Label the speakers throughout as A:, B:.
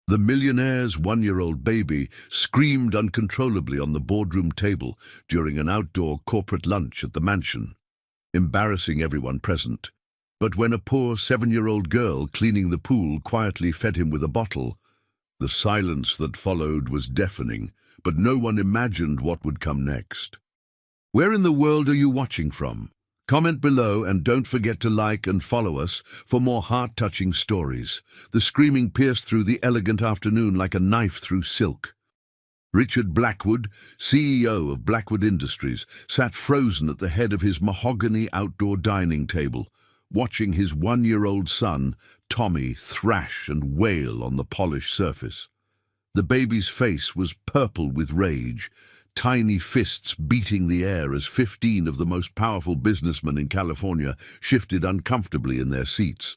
A: The millionaire's one-year-old baby screamed uncontrollably on the boardroom table during an outdoor corporate lunch at the mansion, embarrassing everyone present. But when a poor 7-year-old girl cleaning the pool quietly fed him with a bottle, the silence that followed was deafening, but no one imagined what would come next. Where in the world are you watching from? Comment below and don't forget to like and follow us for more heart-touching stories. The screaming pierced through the elegant afternoon like a knife through silk. Richard Blackwood, CEO of Blackwood Industries, sat frozen at the head of his mahogany outdoor dining table, watching his 1-year-old son, Tommy, thrash and wail on the polished surface. The baby's face was purple with rage, tiny fists beating the air as 15 of the most powerful businessmen in California shifted uncomfortably in their seats.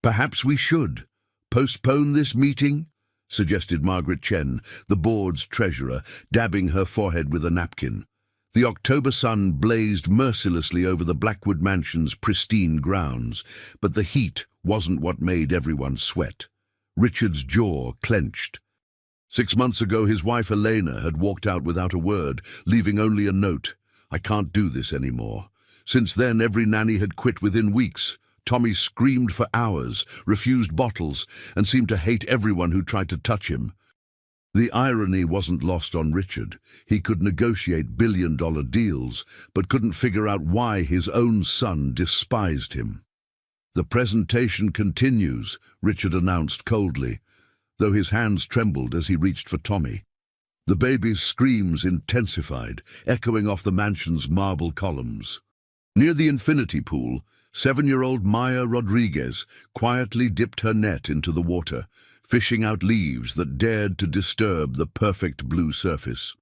A: "Perhaps we should postpone this meeting," suggested Margaret Chen, the board's treasurer, dabbing her forehead with a napkin. The October sun blazed mercilessly over the Blackwood Mansion's pristine grounds, but the heat wasn't what made everyone sweat. Richard's jaw clenched. 6 months ago, his wife Elena had walked out without a word, leaving only a note. "I can't do this anymore." Since then, every nanny had quit within weeks. Tommy screamed for hours, refused bottles, and seemed to hate everyone who tried to touch him. The irony wasn't lost on Richard. He could negotiate billion-dollar deals, but couldn't figure out why his own son despised him. "The presentation continues," Richard announced coldly, though his hands trembled as he reached for Tommy. The baby's screams intensified, echoing off the mansion's marble columns. Near the infinity pool, 7-year-old Maya Rodriguez quietly dipped her net into the water, fishing out leaves that dared to disturb the perfect blue surface.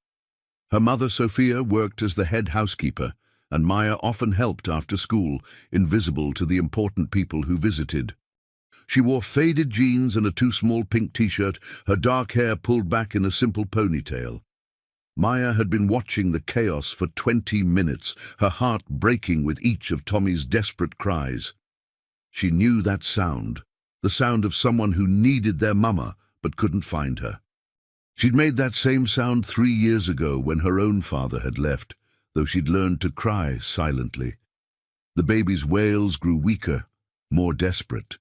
A: Her mother, Sophia, worked as the head housekeeper, and Maya often helped after school, invisible to the important people who visited. She wore faded jeans and a too-small pink t-shirt, her dark hair pulled back in a simple ponytail. Maya had been watching the chaos for 20 minutes, her heart breaking with each of Tommy's desperate cries. She knew that sound, the sound of someone who needed their mama but couldn't find her. She'd made that same sound 3 years ago when her own father had left, though she'd learned to cry silently. The baby's wails grew weaker, more desperate.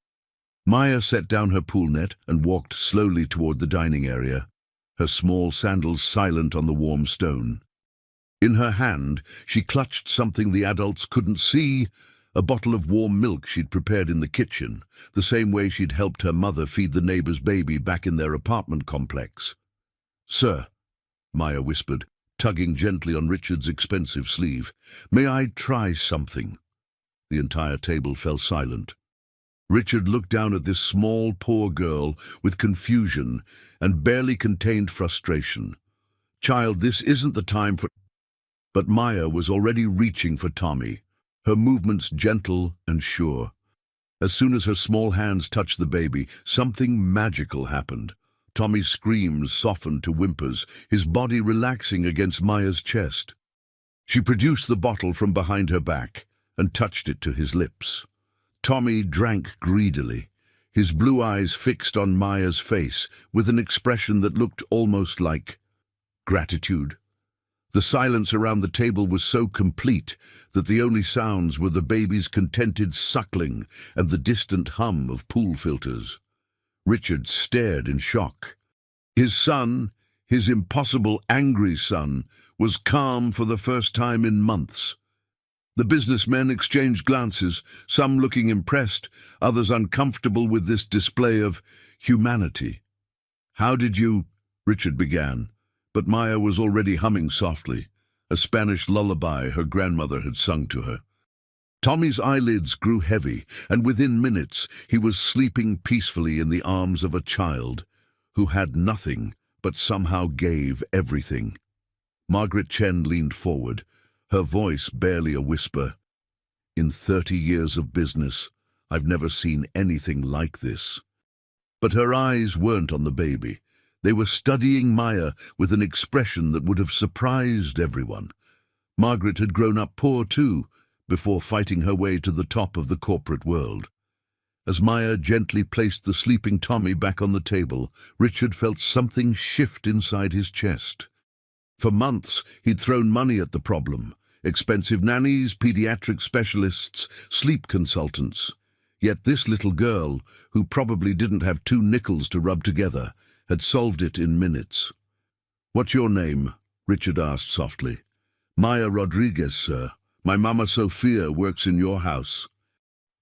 A: Maya set down her pool net and walked slowly toward the dining area, her small sandals silent on the warm stone. In her hand, she clutched something the adults couldn't see, a bottle of warm milk she'd prepared in the kitchen, the same way she'd helped her mother feed the neighbor's baby back in their apartment complex. "Sir," Maya whispered, tugging gently on Richard's expensive sleeve, "may I try something?" The entire table fell silent. Richard looked down at this small, poor girl with confusion and barely contained frustration. "Child, this isn't the time for—" But Maya was already reaching for Tommy, her movements gentle and sure. As soon as her small hands touched the baby, something magical happened. Tommy's screams softened to whimpers, his body relaxing against Maya's chest. She produced the bottle from behind her back and touched it to his lips. Tommy drank greedily, his blue eyes fixed on Maya's face with an expression that looked almost like gratitude. The silence around the table was so complete that the only sounds were the baby's contented suckling and the distant hum of pool filters. Richard stared in shock. His son, his impossible, angry son, was calm for the first time in months. The businessmen exchanged glances, some looking impressed, others uncomfortable with this display of humanity. "How did you—" Richard began, but Maya was already humming softly, a Spanish lullaby her grandmother had sung to her. Tommy's eyelids grew heavy, and within minutes he was sleeping peacefully in the arms of a child who had nothing but somehow gave everything. Margaret Chen leaned forward, her voice barely a whisper. "In 30 years of business, I've never seen anything like this." But her eyes weren't on the baby. They were studying Maya with an expression that would have surprised everyone. Margaret had grown up poor too, before fighting her way to the top of the corporate world. As Maya gently placed the sleeping Tommy back on the table, Richard felt something shift inside his chest. For months, he'd thrown money at the problem. Expensive nannies, pediatric specialists, sleep consultants. Yet this little girl, who probably didn't have 2 nickels to rub together, had solved it in minutes. "What's your name?" Richard asked softly. "Maya Rodriguez, sir. My Mama Sophia works in your house."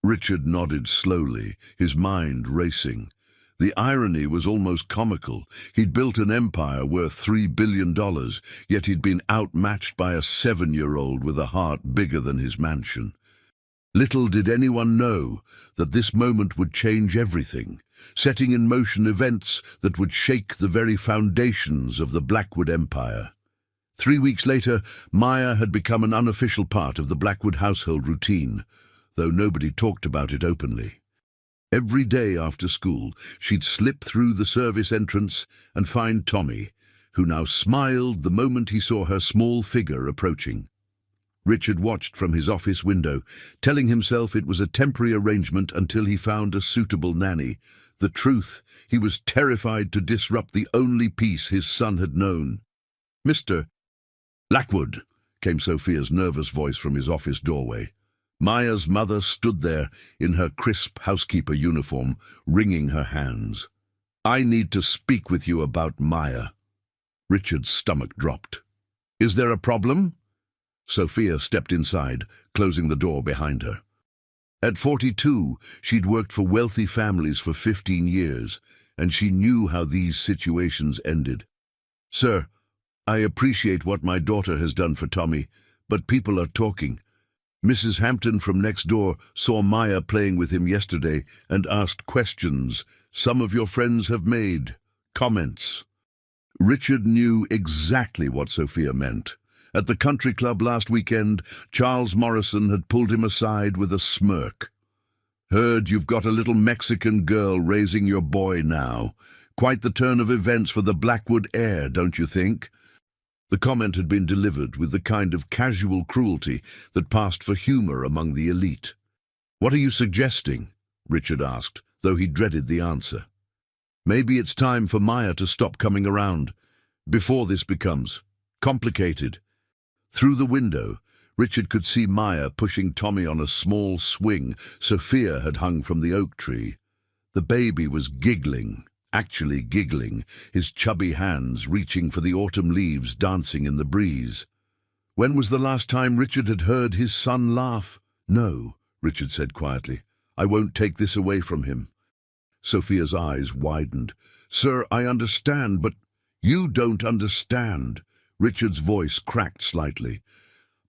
A: Richard nodded slowly, his mind racing. The irony was almost comical. He'd built an empire worth $3 billion, yet he'd been outmatched by a 7-year-old with a heart bigger than his mansion. Little did anyone know that this moment would change everything, setting in motion events that would shake the very foundations of the Blackwood Empire. 3 weeks later, Maya had become an unofficial part of the Blackwood household routine, though nobody talked about it openly. Every day after school, she'd slip through the service entrance and find Tommy, who now smiled the moment he saw her small figure approaching. Richard watched from his office window, telling himself it was a temporary arrangement until he found a suitable nanny. The truth, he was terrified to disrupt the only peace his son had known. "Mr. Blackwood," came Sophia's nervous voice from his office doorway. Maya's mother stood there in her crisp housekeeper uniform, wringing her hands. "I need to speak with you about Maya." Richard's stomach dropped. "Is there a problem?" Sophia stepped inside, closing the door behind her. At 42, she'd worked for wealthy families for 15 years, and she knew how these situations ended. "Sir, I appreciate what my daughter has done for Tommy, but people are talking. Mrs. Hampton from next door saw Maya playing with him yesterday and asked questions. Some of your friends have made comments." Richard knew exactly what Sophia meant. At the country club last weekend, Charles Morrison had pulled him aside with a smirk. "Heard you've got a little Mexican girl raising your boy now. Quite the turn of events for the Blackwood heir, don't you think?" The comment had been delivered with the kind of casual cruelty that passed for humor among the elite. "What are you suggesting?" Richard asked, though he dreaded the answer. "Maybe it's time for Maya to stop coming around, before this becomes complicated." Through the window, Richard could see Maya pushing Tommy on a small swing Sophia had hung from the oak tree. The baby was giggling, actually giggling, his chubby hands reaching for the autumn leaves dancing in the breeze. When was the last time Richard had heard his son laugh? "No," Richard said quietly. "I won't take this away from him." Sophia's eyes widened. "Sir, I understand, but—" "You don't understand." Richard's voice cracked slightly.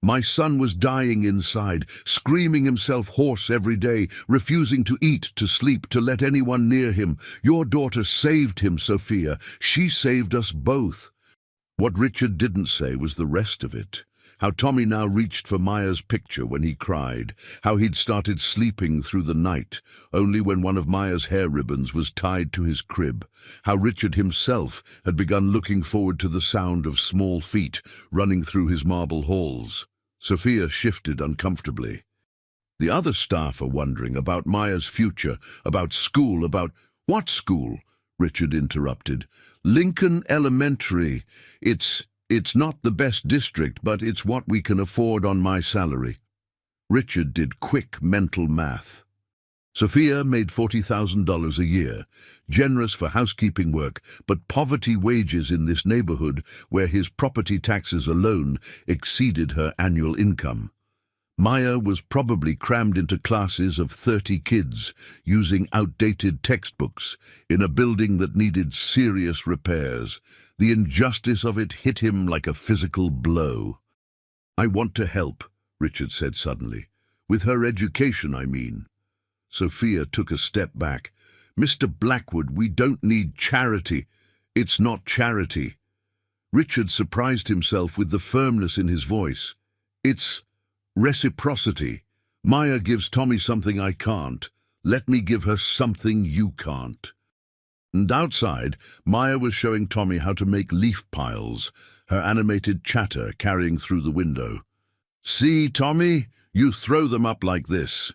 A: "My son was dying inside, screaming himself hoarse every day, refusing to eat, to sleep, to let anyone near him. Your daughter saved him, Sophia. She saved us both." What Richard didn't say was the rest of it. How Tommy now reached for Maya's picture when he cried. How he'd started sleeping through the night, only when one of Maya's hair ribbons was tied to his crib. How Richard himself had begun looking forward to the sound of small feet running through his marble halls. Sophia shifted uncomfortably. "The other staff are wondering about Maya's future, about school, about—" "What school?" Richard interrupted. "Lincoln Elementary. It's not the best district, but it's what we can afford on my salary." Richard did quick mental math. Sophia made $40,000 a year, generous for housekeeping work, but poverty wages in this neighborhood, where his property taxes alone exceeded her annual income. Maya was probably crammed into classes of 30 kids, using outdated textbooks, in a building that needed serious repairs. The injustice of it hit him like a physical blow. "I want to help," Richard said suddenly. "With her education, I mean." Sophia took a step back. "Mr. Blackwood, we don't need charity. It's not charity." Richard surprised himself with the firmness in his voice. "It's reciprocity. Maya gives Tommy something I can't. Let me give her something you can't." And outside, Maya was showing Tommy how to make leaf piles, her animated chatter carrying through the window. "See, Tommy, you throw them up like this."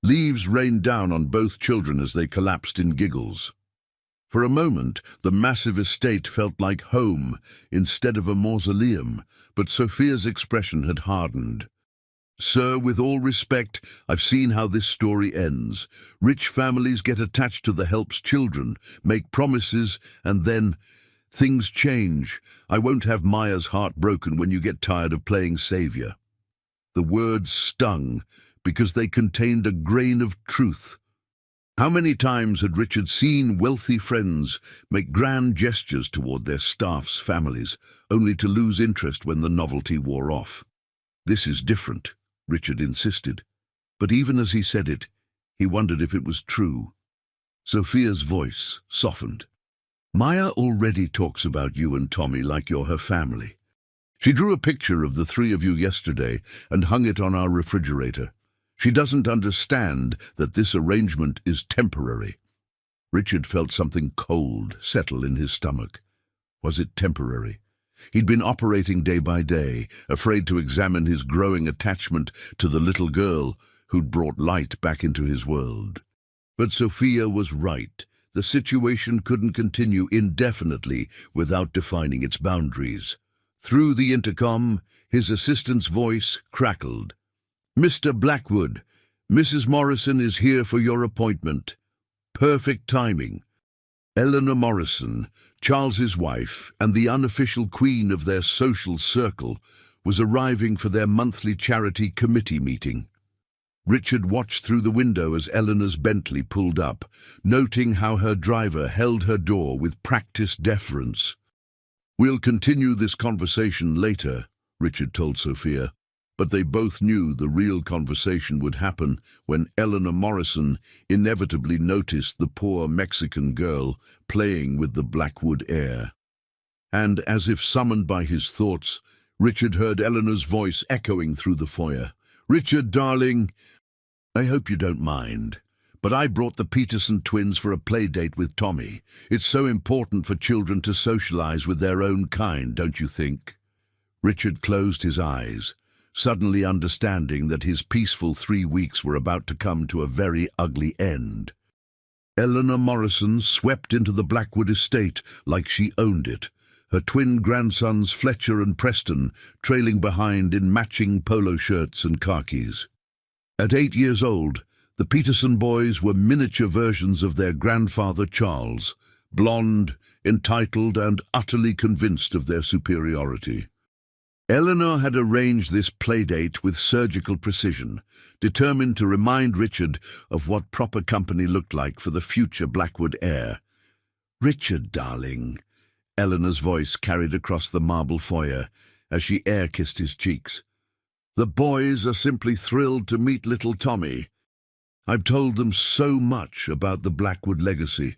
A: Leaves rained down on both children as they collapsed in giggles. For a moment, the massive estate felt like home instead of a mausoleum, but Sophia's expression had hardened. "Sir, with all respect, I've seen how this story ends. Rich families get attached to the help's children, make promises, and then things change. I won't have Maya's heart broken when you get tired of playing savior." The words stung because they contained a grain of truth. How many times had Richard seen wealthy friends make grand gestures toward their staff's families, only to lose interest when the novelty wore off? "This is different," Richard insisted, but even as he said it, he wondered if it was true. Sophia's voice softened. "Maya already talks about you and Tommy like you're her family. She drew a picture of the three of you yesterday and hung it on our refrigerator. She doesn't understand that this arrangement is temporary." Richard felt something cold settle in his stomach. Was it temporary? He'd been operating day by day, afraid to examine his growing attachment to the little girl who'd brought light back into his world. But Sophia was right. The situation couldn't continue indefinitely without defining its boundaries. Through the intercom, his assistant's voice crackled. "Mr. Blackwood, Mrs. Morrison is here for your appointment." Perfect timing. Eleanor Morrison, Charles's wife and the unofficial queen of their social circle, was arriving for their monthly charity committee meeting. Richard watched through the window as Eleanor's Bentley pulled up, noting how her driver held her door with practiced deference. "We'll continue this conversation later," Richard told Sophia, but they both knew the real conversation would happen when Eleanor Morrison inevitably noticed the poor Mexican girl playing with the Blackwood heir. And as if summoned by his thoughts, Richard heard Eleanor's voice echoing through the foyer. "Richard, darling, I hope you don't mind, but I brought the Peterson twins for a play date with Tommy. It's so important for children to socialize with their own kind, don't you think?" Richard closed his eyes, suddenly understanding that his peaceful 3 weeks were about to come to a very ugly end. Eleanor Morrison swept into the Blackwood estate like she owned it, her twin grandsons Fletcher and Preston trailing behind in matching polo shirts and khakis. At 8 years old, the Peterson boys were miniature versions of their grandfather Charles, blonde, entitled, and utterly convinced of their superiority. Eleanor had arranged this playdate with surgical precision, determined to remind Richard of what proper company looked like for the future Blackwood heir. "Richard, darling," Eleanor's voice carried across the marble foyer as she air-kissed his cheeks. "The boys are simply thrilled to meet little Tommy. I've told them so much about the Blackwood legacy."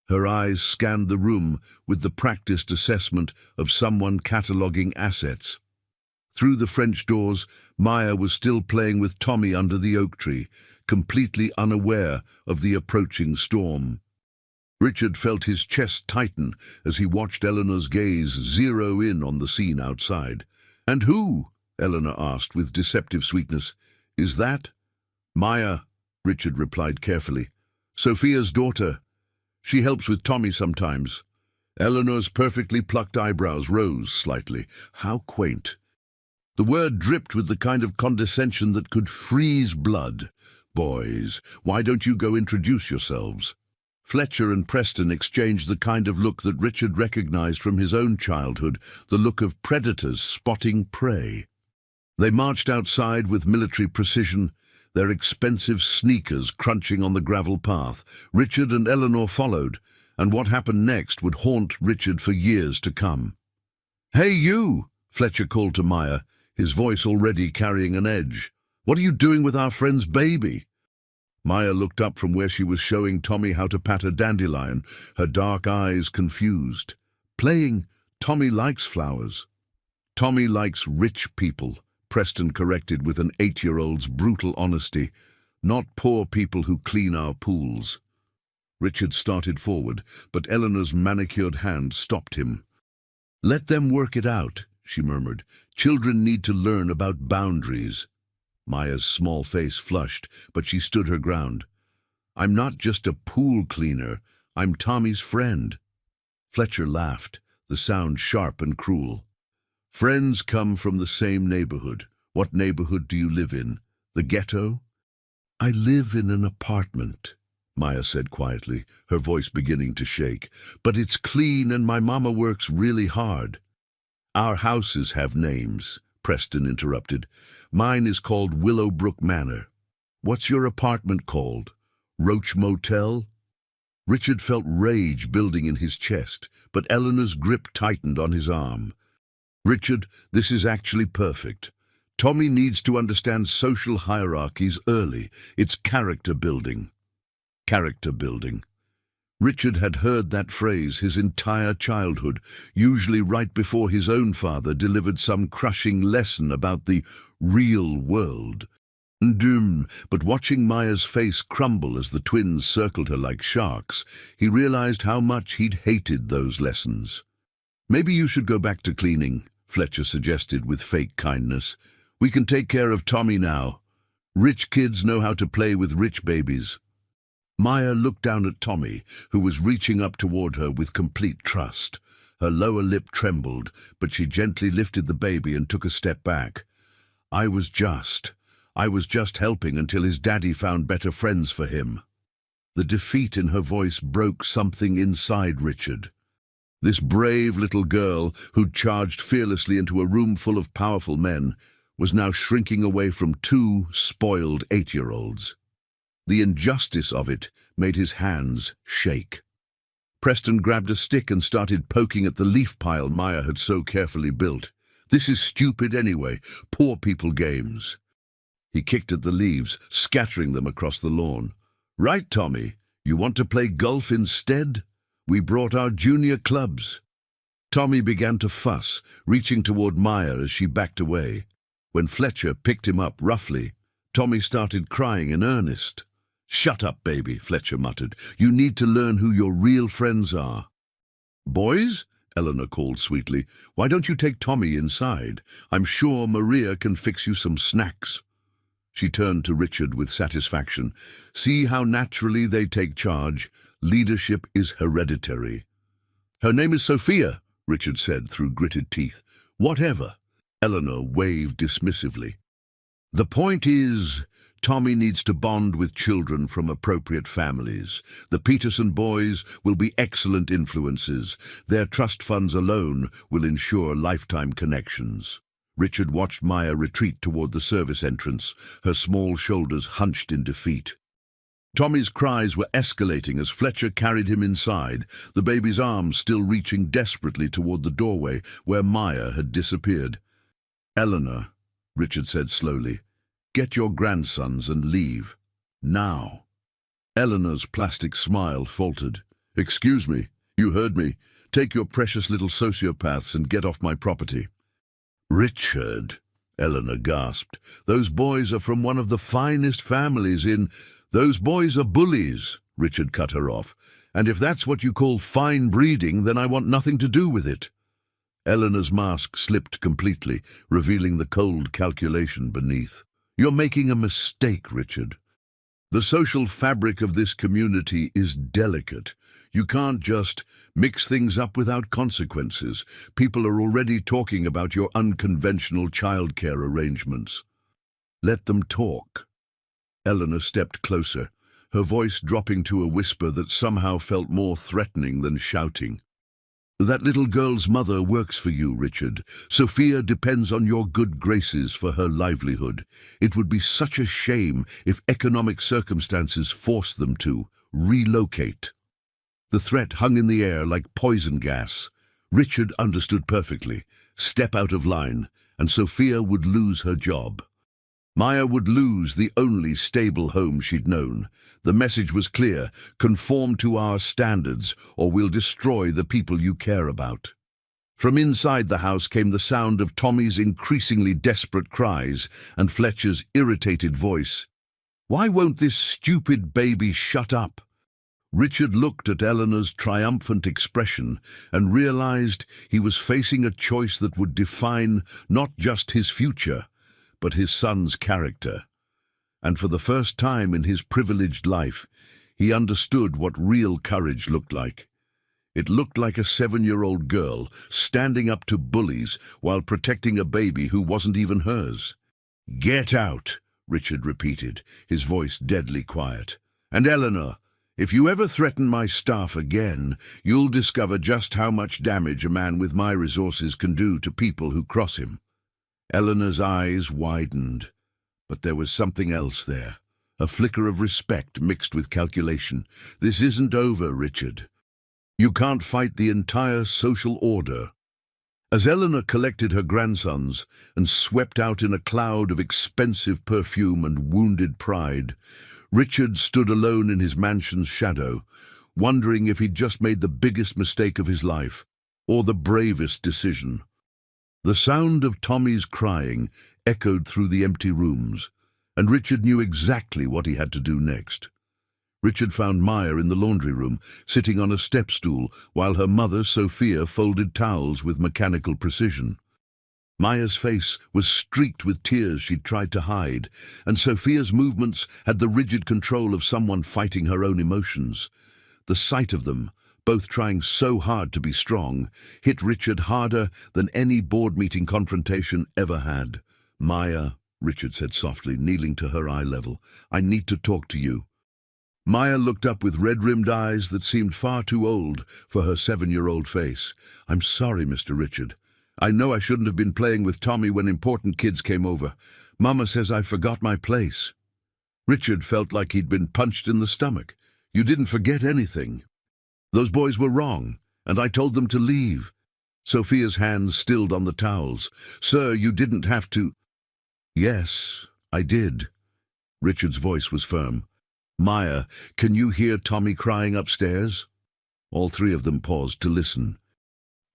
A: Her eyes scanned the room with the practiced assessment of someone cataloguing assets. Through the French doors, Maya was still playing with Tommy under the oak tree, completely unaware of the approaching storm. Richard felt his chest tighten as he watched Eleanor's gaze zero in on the scene outside. "And who?" Eleanor asked with deceptive sweetness. "Is that?" "Maya," Richard replied carefully. "Sophia's daughter. She helps with Tommy sometimes." Eleanor's perfectly plucked eyebrows rose slightly. How quaint. The word dripped with the kind of condescension that could freeze blood. "Boys, why don't you go introduce yourselves?" Fletcher and Preston exchanged the kind of look that Richard recognized from his own childhood, the look of predators spotting prey. They marched outside with military precision, their expensive sneakers crunching on the gravel path. Richard and Eleanor followed, and what happened next would haunt Richard for years to come. "Hey, you!" Fletcher called to Maya, his voice already carrying an edge. "What are you doing with our friend's baby?" Maya looked up from where she was showing Tommy how to pat a dandelion, her dark eyes confused. "Playing. Tommy likes flowers." "Tommy likes rich people," Preston corrected with an 8-year-old's brutal honesty. "Not poor people who clean our pools." Richard started forward, but Eleanor's manicured hand stopped him. "Let them work it out," she murmured. "Children need to learn about boundaries." Maya's small face flushed, but she stood her ground. "I'm not just a pool cleaner. I'm Tommy's friend." Fletcher laughed, the sound sharp and cruel. "Friends come from the same neighborhood. What neighborhood do you live in? The ghetto?" "I live in an apartment," Maya said quietly, her voice beginning to shake. "But it's clean and my mama works really hard." "Our houses have names," Preston interrupted. "Mine is called Willowbrook Manor. What's your apartment called? Roach Motel?" Richard felt rage building in his chest, but Eleanor's grip tightened on his arm. "Richard, this is actually perfect. Tommy needs to understand social hierarchies early. It's character building." Character building. Richard had heard that phrase his entire childhood, usually right before his own father delivered some crushing lesson about the real world. But watching Maya's face crumble as the twins circled her like sharks, he realized how much he'd hated those lessons. "Maybe you should go back to cleaning," Fletcher suggested with fake kindness. "We can take care of Tommy now. Rich kids know how to play with rich babies." Maya looked down at Tommy, who was reaching up toward her with complete trust. Her lower lip trembled, but she gently lifted the baby and took a step back. I was just helping until his daddy found better friends for him." The defeat in her voice broke something inside Richard. This brave little girl, who'd charged fearlessly into a room full of powerful men, was now shrinking away from two spoiled 8-year-olds. The injustice of it made his hands shake. Preston grabbed a stick and started poking at the leaf pile Maya had so carefully built. "This is stupid anyway. Poor people games." He kicked at the leaves, scattering them across the lawn. "Right, Tommy, you want to play golf instead? We brought our junior clubs." Tommy began to fuss, reaching toward Maya as she backed away. When Fletcher picked him up roughly, Tommy started crying in earnest. "Shut up, baby," Fletcher muttered. "You need to learn who your real friends are." "Boys," Eleanor called sweetly, "why don't you take Tommy inside? I'm sure Maria can fix you some snacks." She turned to Richard with satisfaction. "See how naturally they take charge. Leadership is hereditary." "Her name is Sophia," Richard said through gritted teeth. "Whatever." Eleanor waved dismissively. "The point is, Tommy needs to bond with children from appropriate families. The Peterson boys will be excellent influences. Their trust funds alone will ensure lifetime connections." Richard watched Maya retreat toward the service entrance, her small shoulders hunched in defeat. Tommy's cries were escalating as Fletcher carried him inside, the baby's arms still reaching desperately toward the doorway where Maya had disappeared. "Eleanor," Richard said slowly, "get your grandsons and leave. Now." Eleanor's plastic smile faltered. "Excuse me, you heard me. Take your precious little sociopaths and get off my property." "Richard," Eleanor gasped, "those boys are from one of the finest families in—" "Those boys are bullies," Richard cut her off. "And if that's what you call fine breeding, then I want nothing to do with it." Eleanor's mask slipped completely, revealing the cold calculation beneath. "You're making a mistake, Richard. The social fabric of this community is delicate. You can't just mix things up without consequences. People are already talking about your unconventional childcare arrangements." "Let them talk." Eleanor stepped closer, her voice dropping to a whisper that somehow felt more threatening than shouting. "That little girl's mother works for you, Richard. Sophia depends on your good graces for her livelihood. It would be such a shame if economic circumstances forced them to relocate." The threat hung in the air like poison gas. Richard understood perfectly. Step out of line, and Sophia would lose her job. Maya would lose the only stable home she'd known. The message was clear: conform to our standards, or we'll destroy the people you care about. From inside the house came the sound of Tommy's increasingly desperate cries and Fletcher's irritated voice. "Why won't this stupid baby shut up?" Richard looked at Eleanor's triumphant expression and realized he was facing a choice that would define not just his future, but his son's character. And for the first time in his privileged life, he understood what real courage looked like. It looked like a 7-year-old girl standing up to bullies while protecting a baby who wasn't even hers. "Get out," Richard repeated, his voice deadly quiet. "And Eleanor, if you ever threaten my staff again, you'll discover just how much damage a man with my resources can do to people who cross him." Eleanor's eyes widened, but there was something else there, a flicker of respect mixed with calculation. "This isn't over, Richard. You can't fight the entire social order." As Eleanor collected her grandsons and swept out in a cloud of expensive perfume and wounded pride, Richard stood alone in his mansion's shadow, wondering if he'd just made the biggest mistake of his life, or the bravest decision. The sound of Tommy's crying echoed through the empty rooms, and Richard knew exactly what he had to do next. Richard found Maya in the laundry room, sitting on a step stool, while her mother, Sophia, folded towels with mechanical precision. Maya's face was streaked with tears she'd tried to hide, and Sophia's movements had the rigid control of someone fighting her own emotions. The sight of them, both trying so hard to be strong, hit Richard harder than any board meeting confrontation ever had. "Maya," Richard said softly, kneeling to her eye level, "I need to talk to you." Maya looked up with red-rimmed eyes that seemed far too old for her 7-year-old face. "I'm sorry, Mr. Richard. I know I shouldn't have been playing with Tommy when important kids came over. Mama says I forgot my place." Richard felt like he'd been punched in the stomach. "You didn't forget anything. Those boys were wrong, and I told them to leave." Sophia's hands stilled on the towels. "Sir, you didn't have to." "Yes, I did." Richard's voice was firm. "Maya, can you hear Tommy crying upstairs?" All three of them paused to listen.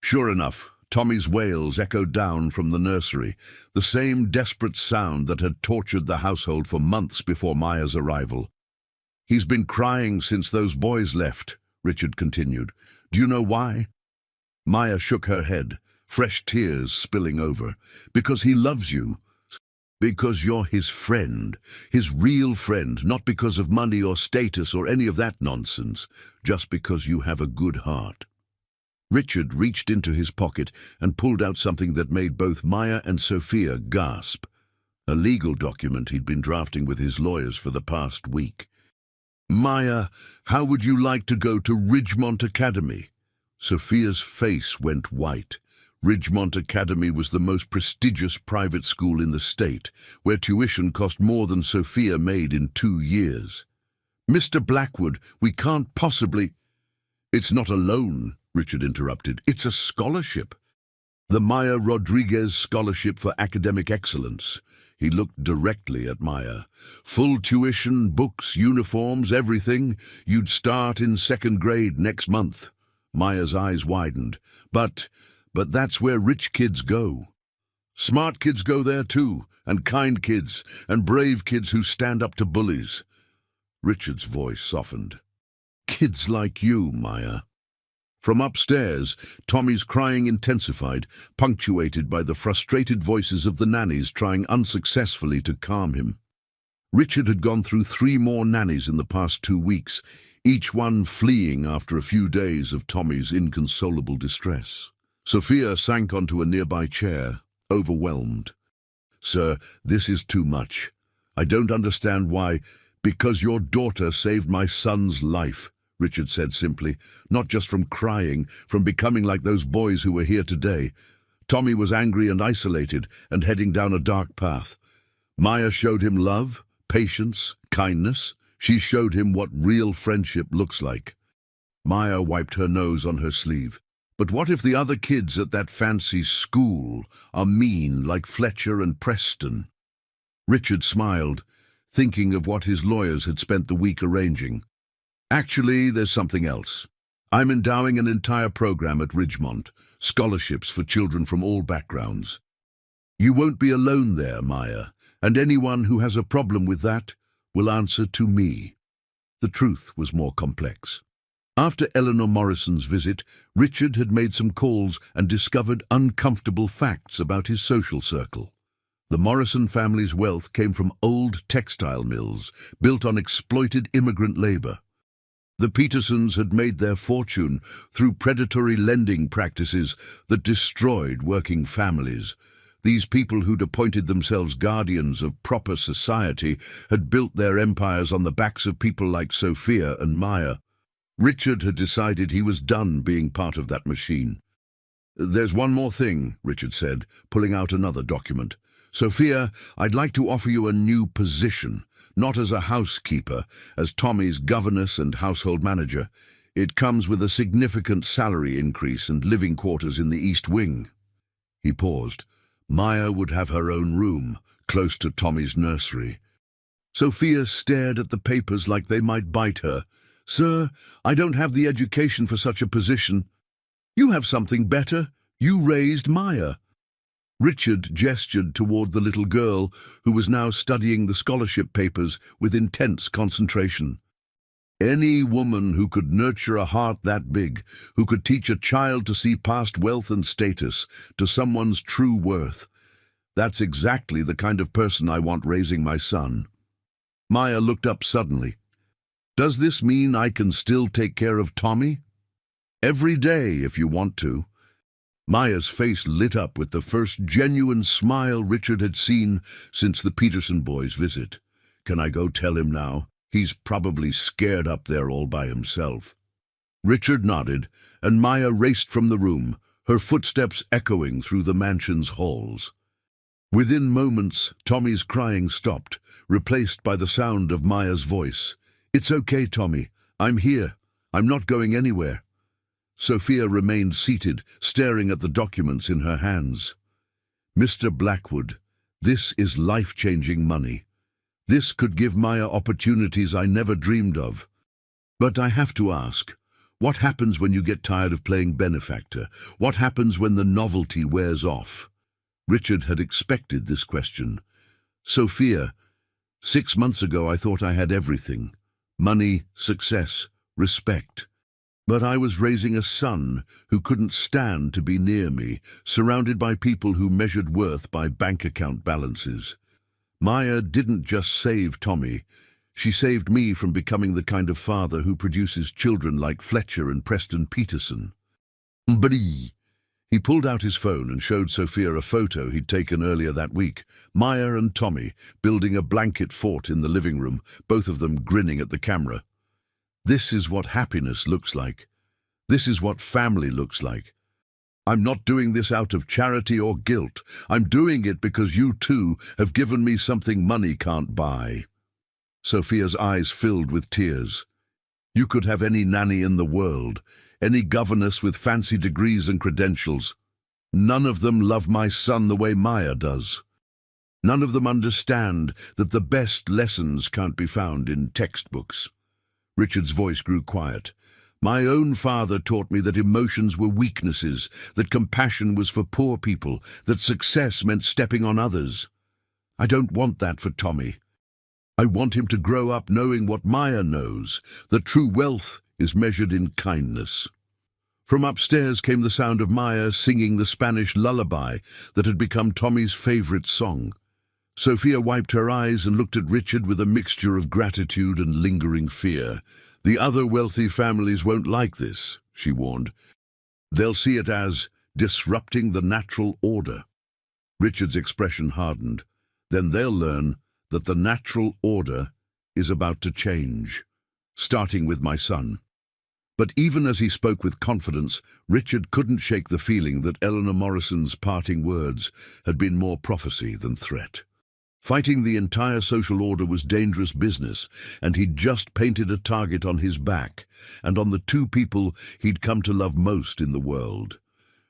A: Sure enough, Tommy's wails echoed down from the nursery, the same desperate sound that had tortured the household for months before Maya's arrival. "He's been crying since those boys left," Richard continued. "Do you know why?" Maya shook her head, fresh tears spilling over. "Because he loves you. Because you're his friend, his real friend, not because of money or status or any of that nonsense, just because you have a good heart." Richard reached into his pocket and pulled out something that made both Maya and Sophia gasp, a legal document he'd been drafting with his lawyers for the past week. "Maya, how would you like to go to Ridgemont Academy?" Sophia's face went white. Ridgemont Academy was the most prestigious private school in the state, where tuition cost more than Sophia made in 2 years. "Mr. Blackwood, we can't possibly—" "It's not a loan," Richard interrupted. "It's a scholarship. The Maya Rodriguez Scholarship for Academic Excellence." He looked directly at Maya. "Full tuition, books, uniforms, everything. You'd start in 2nd grade next month." Maya's eyes widened. But that's where rich kids go. Smart kids go there too, and kind kids, and brave kids who stand up to bullies." Richard's voice softened. "Kids like you, Maya." From upstairs, Tommy's crying intensified, punctuated by the frustrated voices of the nannies trying unsuccessfully to calm him. Richard had gone through 3 more nannies in the past 2 weeks, each one fleeing after a few days of Tommy's inconsolable distress. Sophia sank onto a nearby chair, overwhelmed. "Sir, this is too much. I don't understand why—" "Because your daughter saved my son's life," Richard said simply, "not just from crying, from becoming like those boys who were here today. Tommy was angry and isolated and heading down a dark path. Maya showed him love, patience, kindness. She showed him what real friendship looks like." Maya wiped her nose on her sleeve. "But what if the other kids at that fancy school are mean like Fletcher and Preston?" Richard smiled, thinking of what his lawyers had spent the week arranging. "Actually, there's something else. I'm endowing an entire program at Ridgemont, scholarships for children from all backgrounds. You won't be alone there, Maya, and anyone who has a problem with that will answer to me." The truth was more complex. After Eleanor Morrison's visit, Richard had made some calls and discovered uncomfortable facts about his social circle. The Morrison family's wealth came from old textile mills built on exploited immigrant labor. The Petersons had made their fortune through predatory lending practices that destroyed working families. These people who'd appointed themselves guardians of proper society had built their empires on the backs of people like Sophia and Maya. Richard had decided he was done being part of that machine. "There's one more thing," Richard said, pulling out another document. "Sophia, I'd like to offer you a new position, not as a housekeeper, as Tommy's governess and household manager. It comes with a significant salary increase and living quarters in the East Wing." He paused. Maya would have her own room, close to Tommy's nursery. Sophia stared at the papers like they might bite her. "Sir, I don't have the education for such a position." "You have something better. You raised Maya." Richard gestured toward the little girl, who was now studying the scholarship papers with intense concentration. "Any woman who could nurture a heart that big, who could teach a child to see past wealth and status to someone's true worth, that's exactly the kind of person I want raising my son." Maya looked up suddenly. "Does this mean I can still take care of Tommy?" "Every day, if you want to." Maya's face lit up with the first genuine smile Richard had seen since the Peterson boys' visit. "Can I go tell him now? He's probably scared up there all by himself." Richard nodded, and Maya raced from the room, her footsteps echoing through the mansion's halls. Within moments, Tommy's crying stopped, replaced by the sound of Maya's voice. "It's okay, Tommy. I'm here. I'm not going anywhere." Sophia remained seated, staring at the documents in her hands. "Mr. Blackwood, this is life-changing money. This could give Maya opportunities I never dreamed of. But I have to ask, what happens when you get tired of playing benefactor? What happens when the novelty wears off?" Richard had expected this question. "Sophia, 6 months ago I thought I had everything. Money, success, respect. But I was raising a son who couldn't stand to be near me, surrounded by people who measured worth by bank account balances. Maya didn't just save Tommy. She saved me from becoming the kind of father who produces children like Fletcher and Preston Peterson." "Bree." He pulled out his phone and showed Sophia a photo he'd taken earlier that week. Maya and Tommy building a blanket fort in the living room, both of them grinning at the camera. "This is what happiness looks like. This is what family looks like. I'm not doing this out of charity or guilt. I'm doing it because you two have given me something money can't buy." Sophia's eyes filled with tears. "You could have any nanny in the world, any governess with fancy degrees and credentials. None of them love my son the way Maya does. None of them understand that the best lessons can't be found in textbooks." Richard's voice grew quiet. "My own father taught me that emotions were weaknesses, that compassion was for poor people, that success meant stepping on others. I don't want that for Tommy. I want him to grow up knowing what Maya knows, that true wealth is measured in kindness." From upstairs came the sound of Maya singing the Spanish lullaby that had become Tommy's favorite song. Sophia wiped her eyes and looked at Richard with a mixture of gratitude and lingering fear. "The other wealthy families won't like this," she warned. "They'll see it as disrupting the natural order." Richard's expression hardened. "Then they'll learn that the natural order is about to change, starting with my son." But even as he spoke with confidence, Richard couldn't shake the feeling that Eleanor Morrison's parting words had been more prophecy than threat. Fighting the entire social order was dangerous business, and he'd just painted a target on his back, and on the two people he'd come to love most in the world.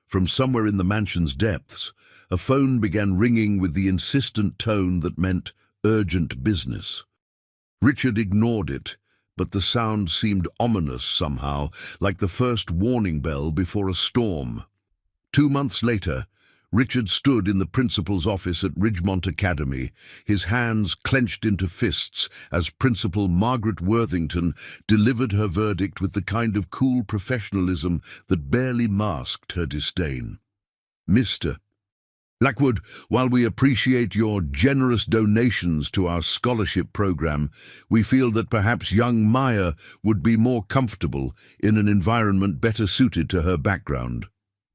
A: From somewhere in the mansion's depths, a phone began ringing with the insistent tone that meant urgent business. Richard ignored it, but the sound seemed ominous somehow, like the first warning bell before a storm. 2 months later, Richard stood in the principal's office at Ridgemont Academy, his hands clenched into fists as Principal Margaret Worthington delivered her verdict with the kind of cool professionalism that barely masked her disdain. "Mr. Blackwood, while we appreciate your generous donations to our scholarship program, we feel that perhaps young Maya would be more comfortable in an environment better suited to her background.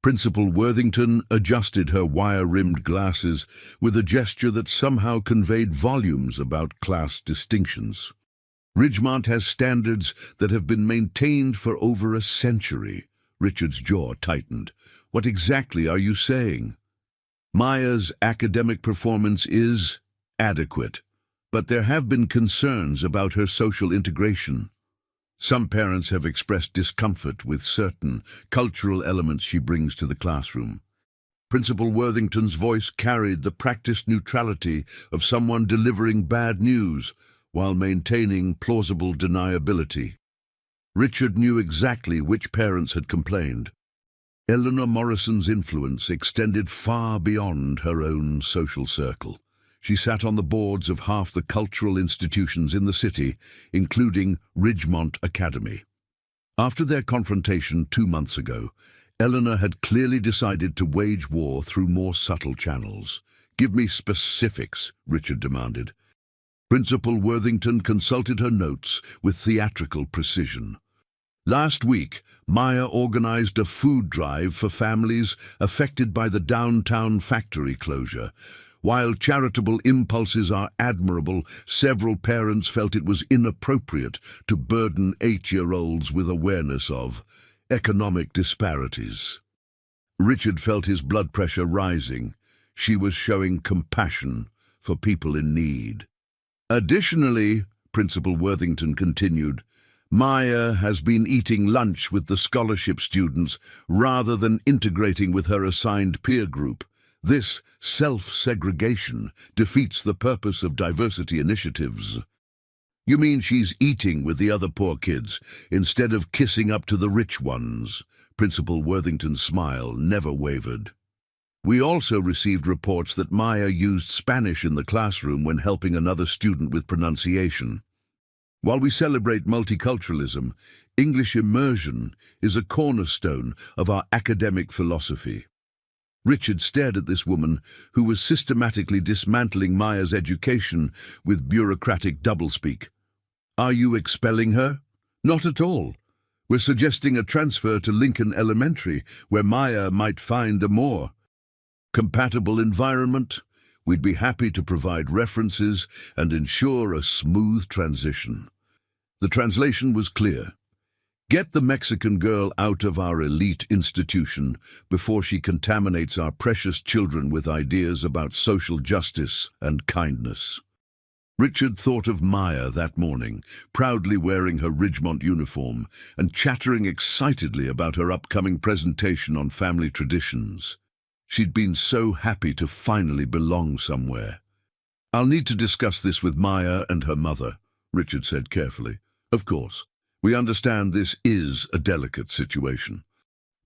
A: Principal Worthington adjusted her wire-rimmed glasses with a gesture that somehow conveyed volumes about class distinctions. Ridgemont has standards that have been maintained for over a century. Richard's jaw tightened. What exactly are you saying? Maya's academic performance is adequate, but there have been concerns about her social integration. Some parents have expressed discomfort with certain cultural elements she brings to the classroom. Principal Worthington's voice carried the practiced neutrality of someone delivering bad news while maintaining plausible deniability. Richard knew exactly which parents had complained. Eleanor Morrison's influence extended far beyond her own social circle. She sat on the boards of half the cultural institutions in the city, including Ridgemont Academy. After their confrontation 2 months ago, Eleanor had clearly decided to wage war through more subtle channels. "Give me specifics," Richard demanded. Principal Worthington consulted her notes with theatrical precision. Last week, Maya organized a food drive for families affected by the downtown factory closure. While charitable impulses are admirable, several parents felt it was inappropriate to burden 8-year-olds with awareness of economic disparities. Richard felt his blood pressure rising. She was showing compassion for people in need. Additionally, Principal Worthington continued, Maya has been eating lunch with the scholarship students rather than integrating with her assigned peer group. This self-segregation defeats the purpose of diversity initiatives. You mean she's eating with the other poor kids instead of kissing up to the rich ones? Principal Worthington's smile never wavered. We also received reports that Maya used Spanish in the classroom when helping another student with pronunciation. While we celebrate multiculturalism, English immersion is a cornerstone of our academic philosophy. Richard stared at this woman who was systematically dismantling Maya's education with bureaucratic doublespeak. Are you expelling her? Not at all. We're suggesting a transfer to Lincoln Elementary, where Maya might find a more compatible environment. We'd be happy to provide references and ensure a smooth transition. The translation was clear. Get the Mexican girl out of our elite institution before she contaminates our precious children with ideas about social justice and kindness. Richard thought of Maya that morning, proudly wearing her Ridgemont uniform and chattering excitedly about her upcoming presentation on family traditions. She'd been so happy to finally belong somewhere. I'll need to discuss this with Maya and her mother, Richard said carefully. Of course, we understand this is a delicate situation.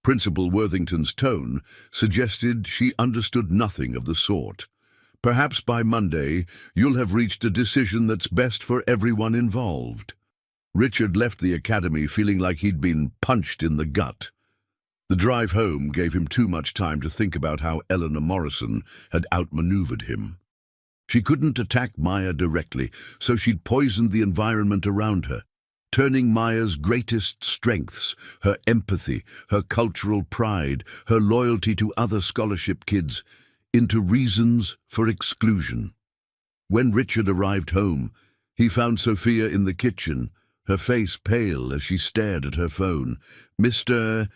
A: Principal Worthington's tone suggested she understood nothing of the sort. Perhaps by Monday, you'll have reached a decision that's best for everyone involved. Richard left the academy feeling like he'd been punched in the gut. The drive home gave him too much time to think about how Eleanor Morrison had outmaneuvered him. She couldn't attack Maya directly, so she'd poisoned the environment around her, turning Maya's greatest strengths, her empathy, her cultural pride, her loyalty to other scholarship kids, into reasons for exclusion. When Richard arrived home, he found Sophia in the kitchen, her face pale as she stared at her phone. "Mr.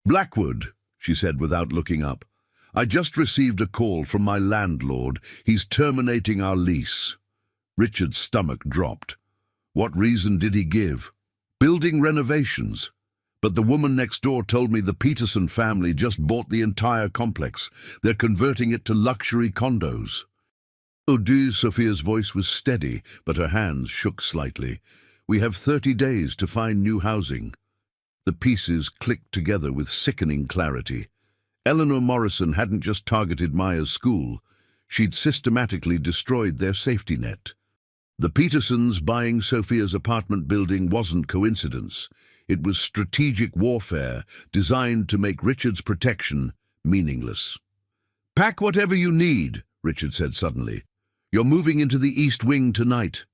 A: Blackwood," she said without looking up. "I just received a call from my landlord. He's terminating our lease." Richard's stomach dropped. What reason did he give? Building renovations. But the woman next door told me the Peterson family just bought the entire complex. They're converting it to luxury condos. Sophia's voice was steady, but her hands shook slightly. "We have 30 days to find new housing." The pieces clicked together with sickening clarity. Eleanor Morrison hadn't just targeted Maya's school. She'd systematically destroyed their safety net. The Petersons buying Sophia's apartment building wasn't coincidence. It was strategic warfare designed to make Richard's protection meaningless. "Pack whatever you need," Richard said suddenly. "You're moving into the East Wing tonight."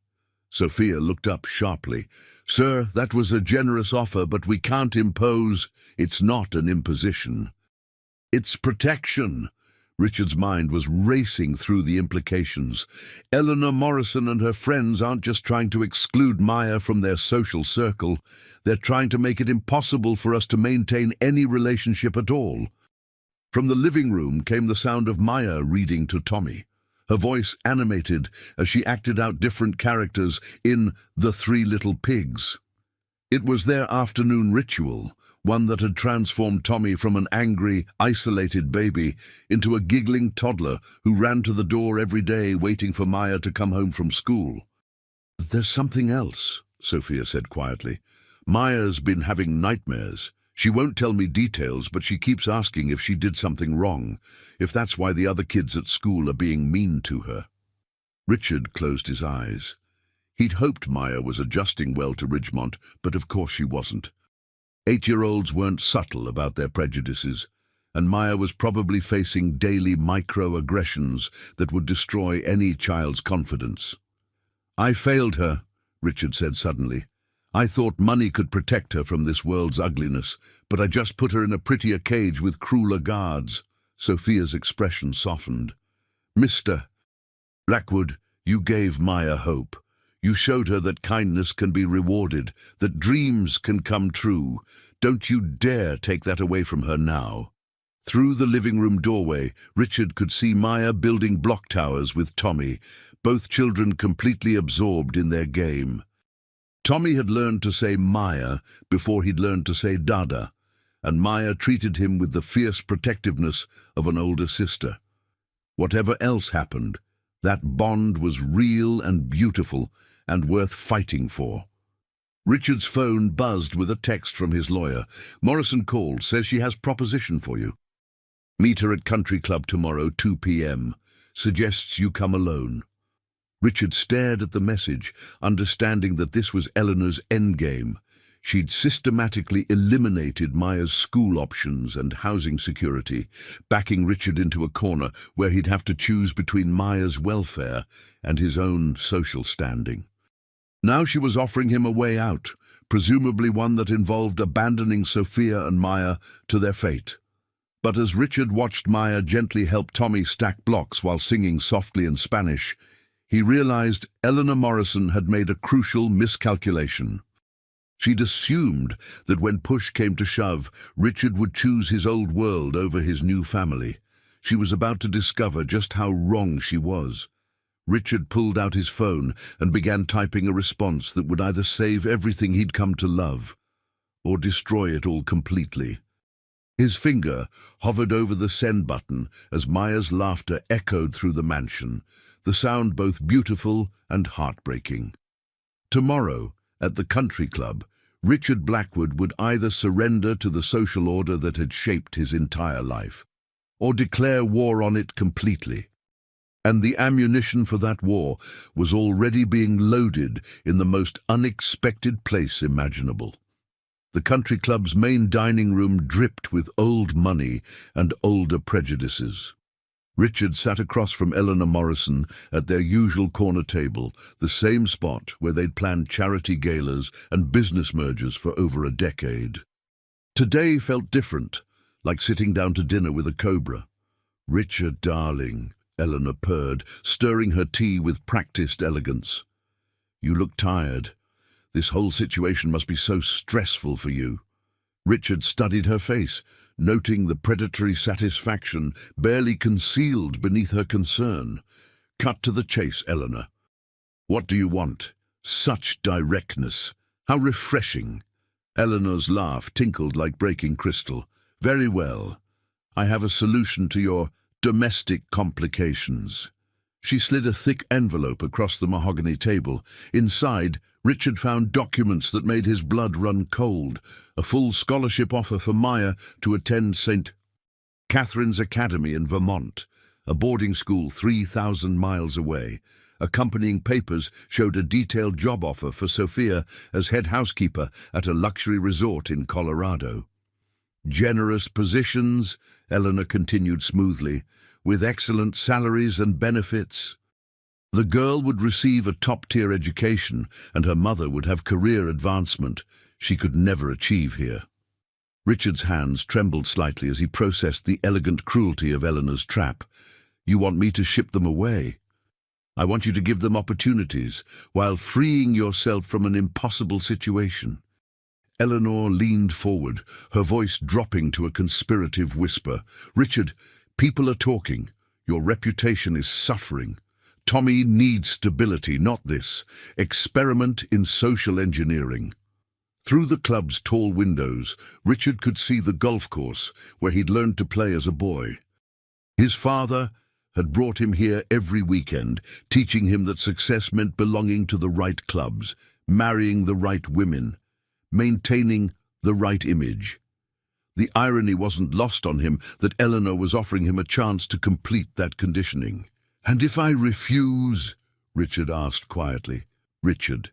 A: Sophia looked up sharply. "Sir, that was a generous offer, but we can't impose. It's not an imposition. It's protection." Richard's mind was racing through the implications. Eleanor Morrison and her friends aren't just trying to exclude Maya from their social circle. They're trying to make it impossible for us to maintain any relationship at all. From the living room came the sound of Maya reading to Tommy. Her voice animated as she acted out different characters in The Three Little Pigs. It was their afternoon ritual, one that had transformed Tommy from an angry, isolated baby into a giggling toddler who ran to the door every day waiting for Maya to come home from school. "There's something else," Sophia said quietly. "Maya's been having nightmares. She won't tell me details, but she keeps asking if she did something wrong, if that's why the other kids at school are being mean to her." Richard closed his eyes. He'd hoped Maya was adjusting well to Ridgemont, but of course she wasn't. 8-year-olds weren't subtle about their prejudices, and Maya was probably facing daily microaggressions that would destroy any child's confidence. "I failed her," Richard said suddenly. "I thought money could protect her from this world's ugliness, but I just put her in a prettier cage with crueler guards." Sophia's expression softened. "Mr. Blackwood, you gave Maya hope. You showed her that kindness can be rewarded, that dreams can come true. Don't you dare take that away from her now." Through the living room doorway, Richard could see Maya building block towers with Tommy, both children completely absorbed in their game. Tommy had learned to say Maya before he'd learned to say Dada, and Maya treated him with the fierce protectiveness of an older sister. Whatever else happened, that bond was real and beautiful and worth fighting for. Richard's phone buzzed with a text from his lawyer. "Morrison called, says she has proposition for you. Meet her at Country Club tomorrow, 2 p.m. Suggests you come alone." Richard stared at the message, understanding that this was Eleanor's endgame. She'd systematically eliminated Maya's school options and housing security, backing Richard into a corner where he'd have to choose between Maya's welfare and his own social standing. Now she was offering him a way out, presumably one that involved abandoning Sophia and Maya to their fate. But as Richard watched Maya gently help Tommy stack blocks while singing softly in Spanish, he realized Eleanor Morrison had made a crucial miscalculation. She'd assumed that when push came to shove, Richard would choose his old world over his new family. She was about to discover just how wrong she was. Richard pulled out his phone and began typing a response that would either save everything he'd come to love or destroy it all completely. His finger hovered over the send button as Maya's laughter echoed through the mansion, the sound both beautiful and heartbreaking. Tomorrow, at the Country Club, Richard Blackwood would either surrender to the social order that had shaped his entire life, or declare war on it completely. And the ammunition for that war was already being loaded in the most unexpected place imaginable. The Country Club's main dining room dripped with old money and older prejudices. Richard sat across from Eleanor Morrison at their usual corner table, the same spot where they'd planned charity galas and business mergers for over a decade. Today felt different, like sitting down to dinner with a cobra. "Richard, darling," Eleanor purred, stirring her tea with practiced elegance. "You look tired. This whole situation must be so stressful for you." Richard studied her face, noting the predatory satisfaction barely concealed beneath her concern. "Cut to the chase, Eleanor. What do you want? Such directness. How refreshing." Eleanor's laugh tinkled like breaking crystal. "Very well. I have a solution to your domestic complications." She slid a thick envelope across the mahogany table. Inside, Richard found documents that made his blood run cold. A full scholarship offer for Maya to attend St. Catherine's Academy in Vermont, a boarding school 3,000 miles away. Accompanying papers showed a detailed job offer for Sophia as head housekeeper at a luxury resort in Colorado. "Generous positions," Eleanor continued smoothly, with excellent salaries and benefits. The girl would receive a top-tier education, and her mother would have career advancement she could never achieve here. Richard's hands trembled slightly as he processed the elegant cruelty of Eleanor's trap. You want me to ship them away? I want you to give them opportunities, while freeing yourself from an impossible situation. Eleanor leaned forward, her voice dropping to a conspirative whisper. Richard, people are talking. Your reputation is suffering. Tommy needs stability, not this. Experiment in social engineering. Through the club's tall windows, Richard could see the golf course where he'd learned to play as a boy. His father had brought him here every weekend, teaching him that success meant belonging to the right clubs, marrying the right women, maintaining the right image. The irony wasn't lost on him that Eleanor was offering him a chance to complete that conditioning. "And if I refuse?" Richard asked quietly. Richard.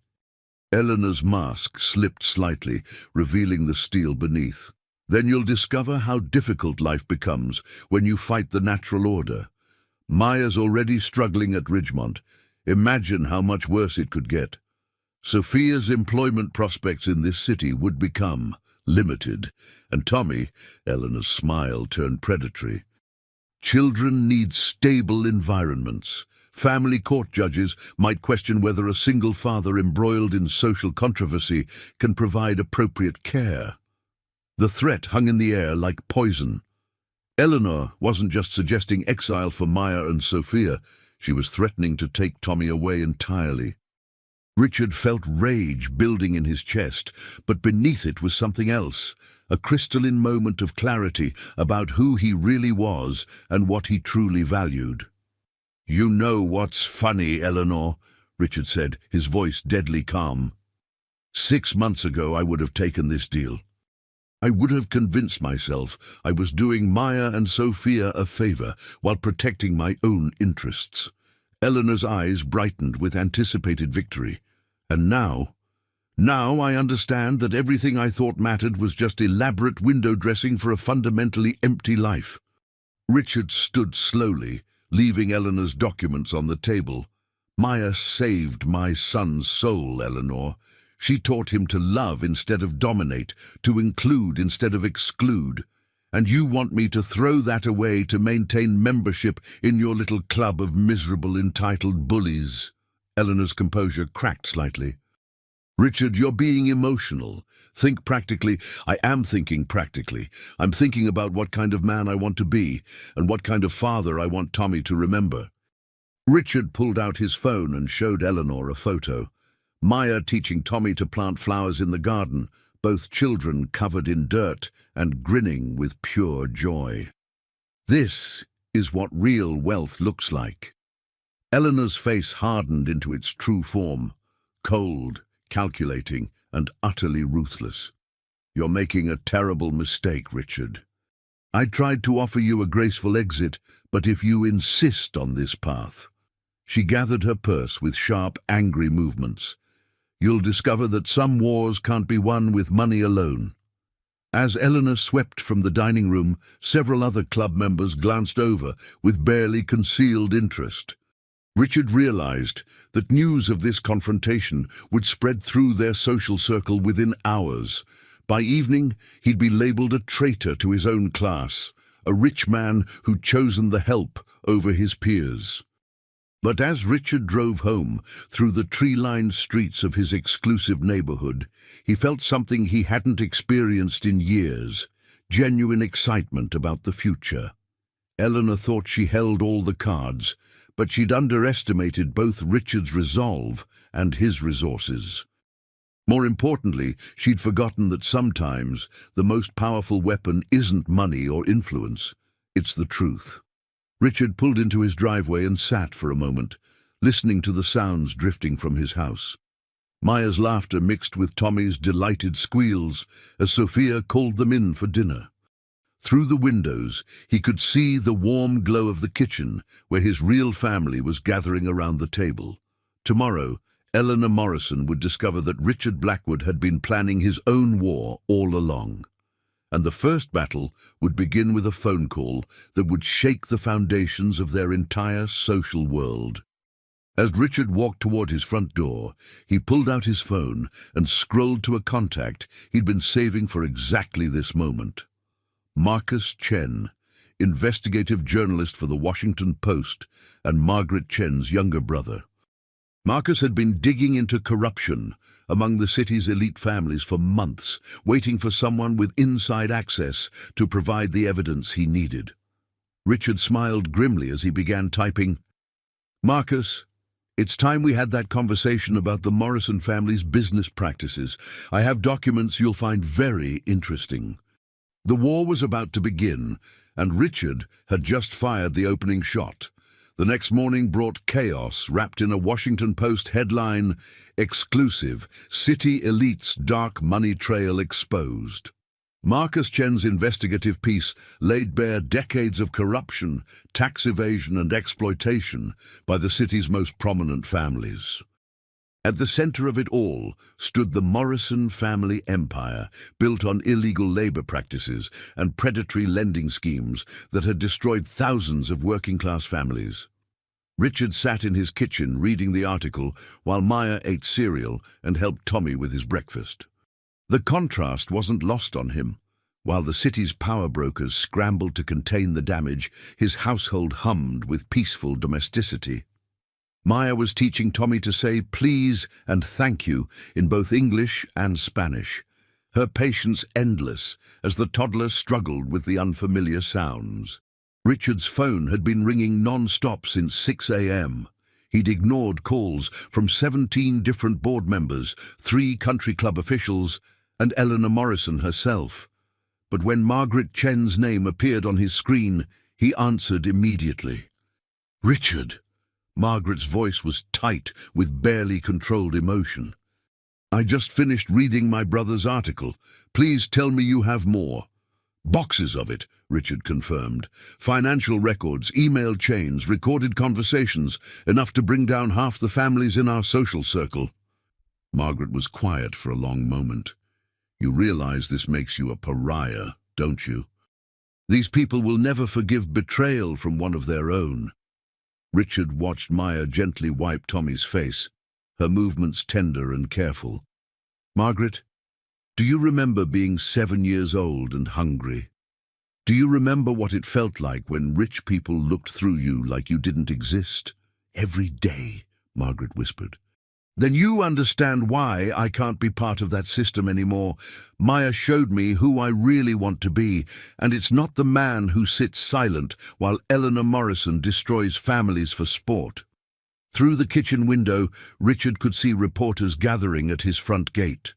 A: Eleanor's mask slipped slightly, revealing the steel beneath. "Then you'll discover how difficult life becomes when you fight the natural order. Maya's already struggling at Ridgemont. Imagine how much worse it could get. Sophia's employment prospects in this city would become limited. And Tommy," Eleanor's smile turned predatory, "children need stable environments. Family court judges might question whether a single father embroiled in social controversy can provide appropriate care." The threat hung in the air like poison. Eleanor wasn't just suggesting exile for Maya and Sophia, she was threatening to take Tommy away entirely. Richard felt rage building in his chest, but beneath it was something else, a crystalline moment of clarity about who he really was and what he truly valued. "You know what's funny, Eleanor," Richard said, his voice deadly calm. 6 months ago I would have taken this deal. I would have convinced myself I was doing Maya and Sophia a favor while protecting my own interests. Eleanor's eyes brightened with anticipated victory. And now I understand that everything I thought mattered was just elaborate window dressing for a fundamentally empty life. Richard stood slowly, leaving Eleanor's documents on the table. "Maya saved my son's soul, Eleanor. She taught him to love instead of dominate, to include instead of exclude. And you want me to throw that away to maintain membership in your little club of miserable, entitled bullies?" Eleanor's composure cracked slightly. "Richard, you're being emotional. Think practically." "I am thinking practically. I'm thinking about what kind of man I want to be, and what kind of father I want Tommy to remember." Richard pulled out his phone and showed Eleanor a photo. Maya teaching Tommy to plant flowers in the garden, both children covered in dirt and grinning with pure joy. This is what real wealth looks like. Eleanor's face hardened into its true form, cold, calculating, and utterly ruthless. "You're making a terrible mistake, Richard. I tried to offer you a graceful exit, but if you insist on this path..." She gathered her purse with sharp, angry movements. "You'll discover that some wars can't be won with money alone." As Eleanor swept from the dining room, several other club members glanced over with barely concealed interest. Richard realized that news of this confrontation would spread through their social circle within hours. By evening, he'd be labeled a traitor to his own class, a rich man who'd chosen the help over his peers. But as Richard drove home through the tree-lined streets of his exclusive neighborhood, he felt something he hadn't experienced in years, genuine excitement about the future. Eleanor thought she held all the cards, but she'd underestimated both Richard's resolve and his resources. More importantly, she'd forgotten that sometimes the most powerful weapon isn't money or influence, it's the truth. Richard pulled into his driveway and sat for a moment, listening to the sounds drifting from his house. Maya's laughter mixed with Tommy's delighted squeals as Sophia called them in for dinner. Through the windows, he could see the warm glow of the kitchen, where his real family was gathering around the table. Tomorrow, Eleanor Morrison would discover that Richard Blackwood had been planning his own war all along. And the first battle would begin with a phone call that would shake the foundations of their entire social world. As Richard walked toward his front door, he pulled out his phone and scrolled to a contact he'd been saving for exactly this moment. Marcus Chen, investigative journalist for the Washington Post and Margaret Chen's younger brother. Marcus had been digging into corruption among the city's elite families for months, waiting for someone with inside access to provide the evidence he needed. Richard smiled grimly as he began typing, "Marcus, it's time we had that conversation about the Morrison family's business practices. I have documents you'll find very interesting." The war was about to begin, and Richard had just fired the opening shot. The next morning brought chaos wrapped in a Washington Post headline, "Exclusive, City Elite's Dark Money Trail Exposed." Marcus Chen's investigative piece laid bare decades of corruption, tax evasion and exploitation by the city's most prominent families. At the center of it all stood the Morrison family empire, built on illegal labor practices and predatory lending schemes that had destroyed thousands of working-class families. Richard sat in his kitchen reading the article while Maya ate cereal and helped Tommy with his breakfast. The contrast wasn't lost on him. While the city's power brokers scrambled to contain the damage, his household hummed with peaceful domesticity. Maya was teaching Tommy to say please and thank you in both English and Spanish, her patience endless as the toddler struggled with the unfamiliar sounds. Richard's phone had been ringing non-stop since 6 a.m. He'd ignored calls from 17 different board members, 3 country club officials, and Eleanor Morrison herself. But when Margaret Chen's name appeared on his screen, he answered immediately. "Richard." Margaret's voice was tight with barely controlled emotion. "I just finished reading my brother's article. Please tell me you have more." "Boxes of it," Richard confirmed. "Financial records, email chains, recorded conversations, enough to bring down half the families in our social circle." Margaret was quiet for a long moment. "You realize this makes you a pariah, don't you? These people will never forgive betrayal from one of their own." Richard watched Maya gently wipe Tommy's face, her movements tender and careful. "Margaret, do you remember being 7 years old and hungry? Do you remember what it felt like when rich people looked through you like you didn't exist? Every day," Margaret whispered. "Then you understand why I can't be part of that system anymore. Maya showed me who I really want to be, and it's not the man who sits silent while Eleanor Morrison destroys families for sport." Through the kitchen window, Richard could see reporters gathering at his front gate.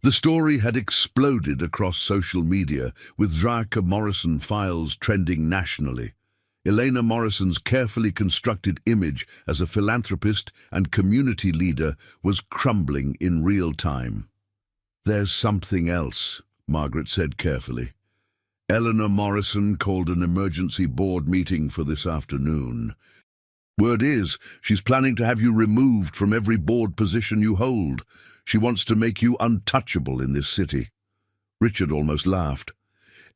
A: The story had exploded across social media, with Zaka Morrison files trending nationally. Elena Morrison's carefully constructed image as a philanthropist and community leader was crumbling in real time. "There's something else," Margaret said carefully. "Eleanor Morrison called an emergency board meeting for this afternoon. Word is, she's planning to have you removed from every board position you hold. She wants to make you untouchable in this city." Richard almost laughed.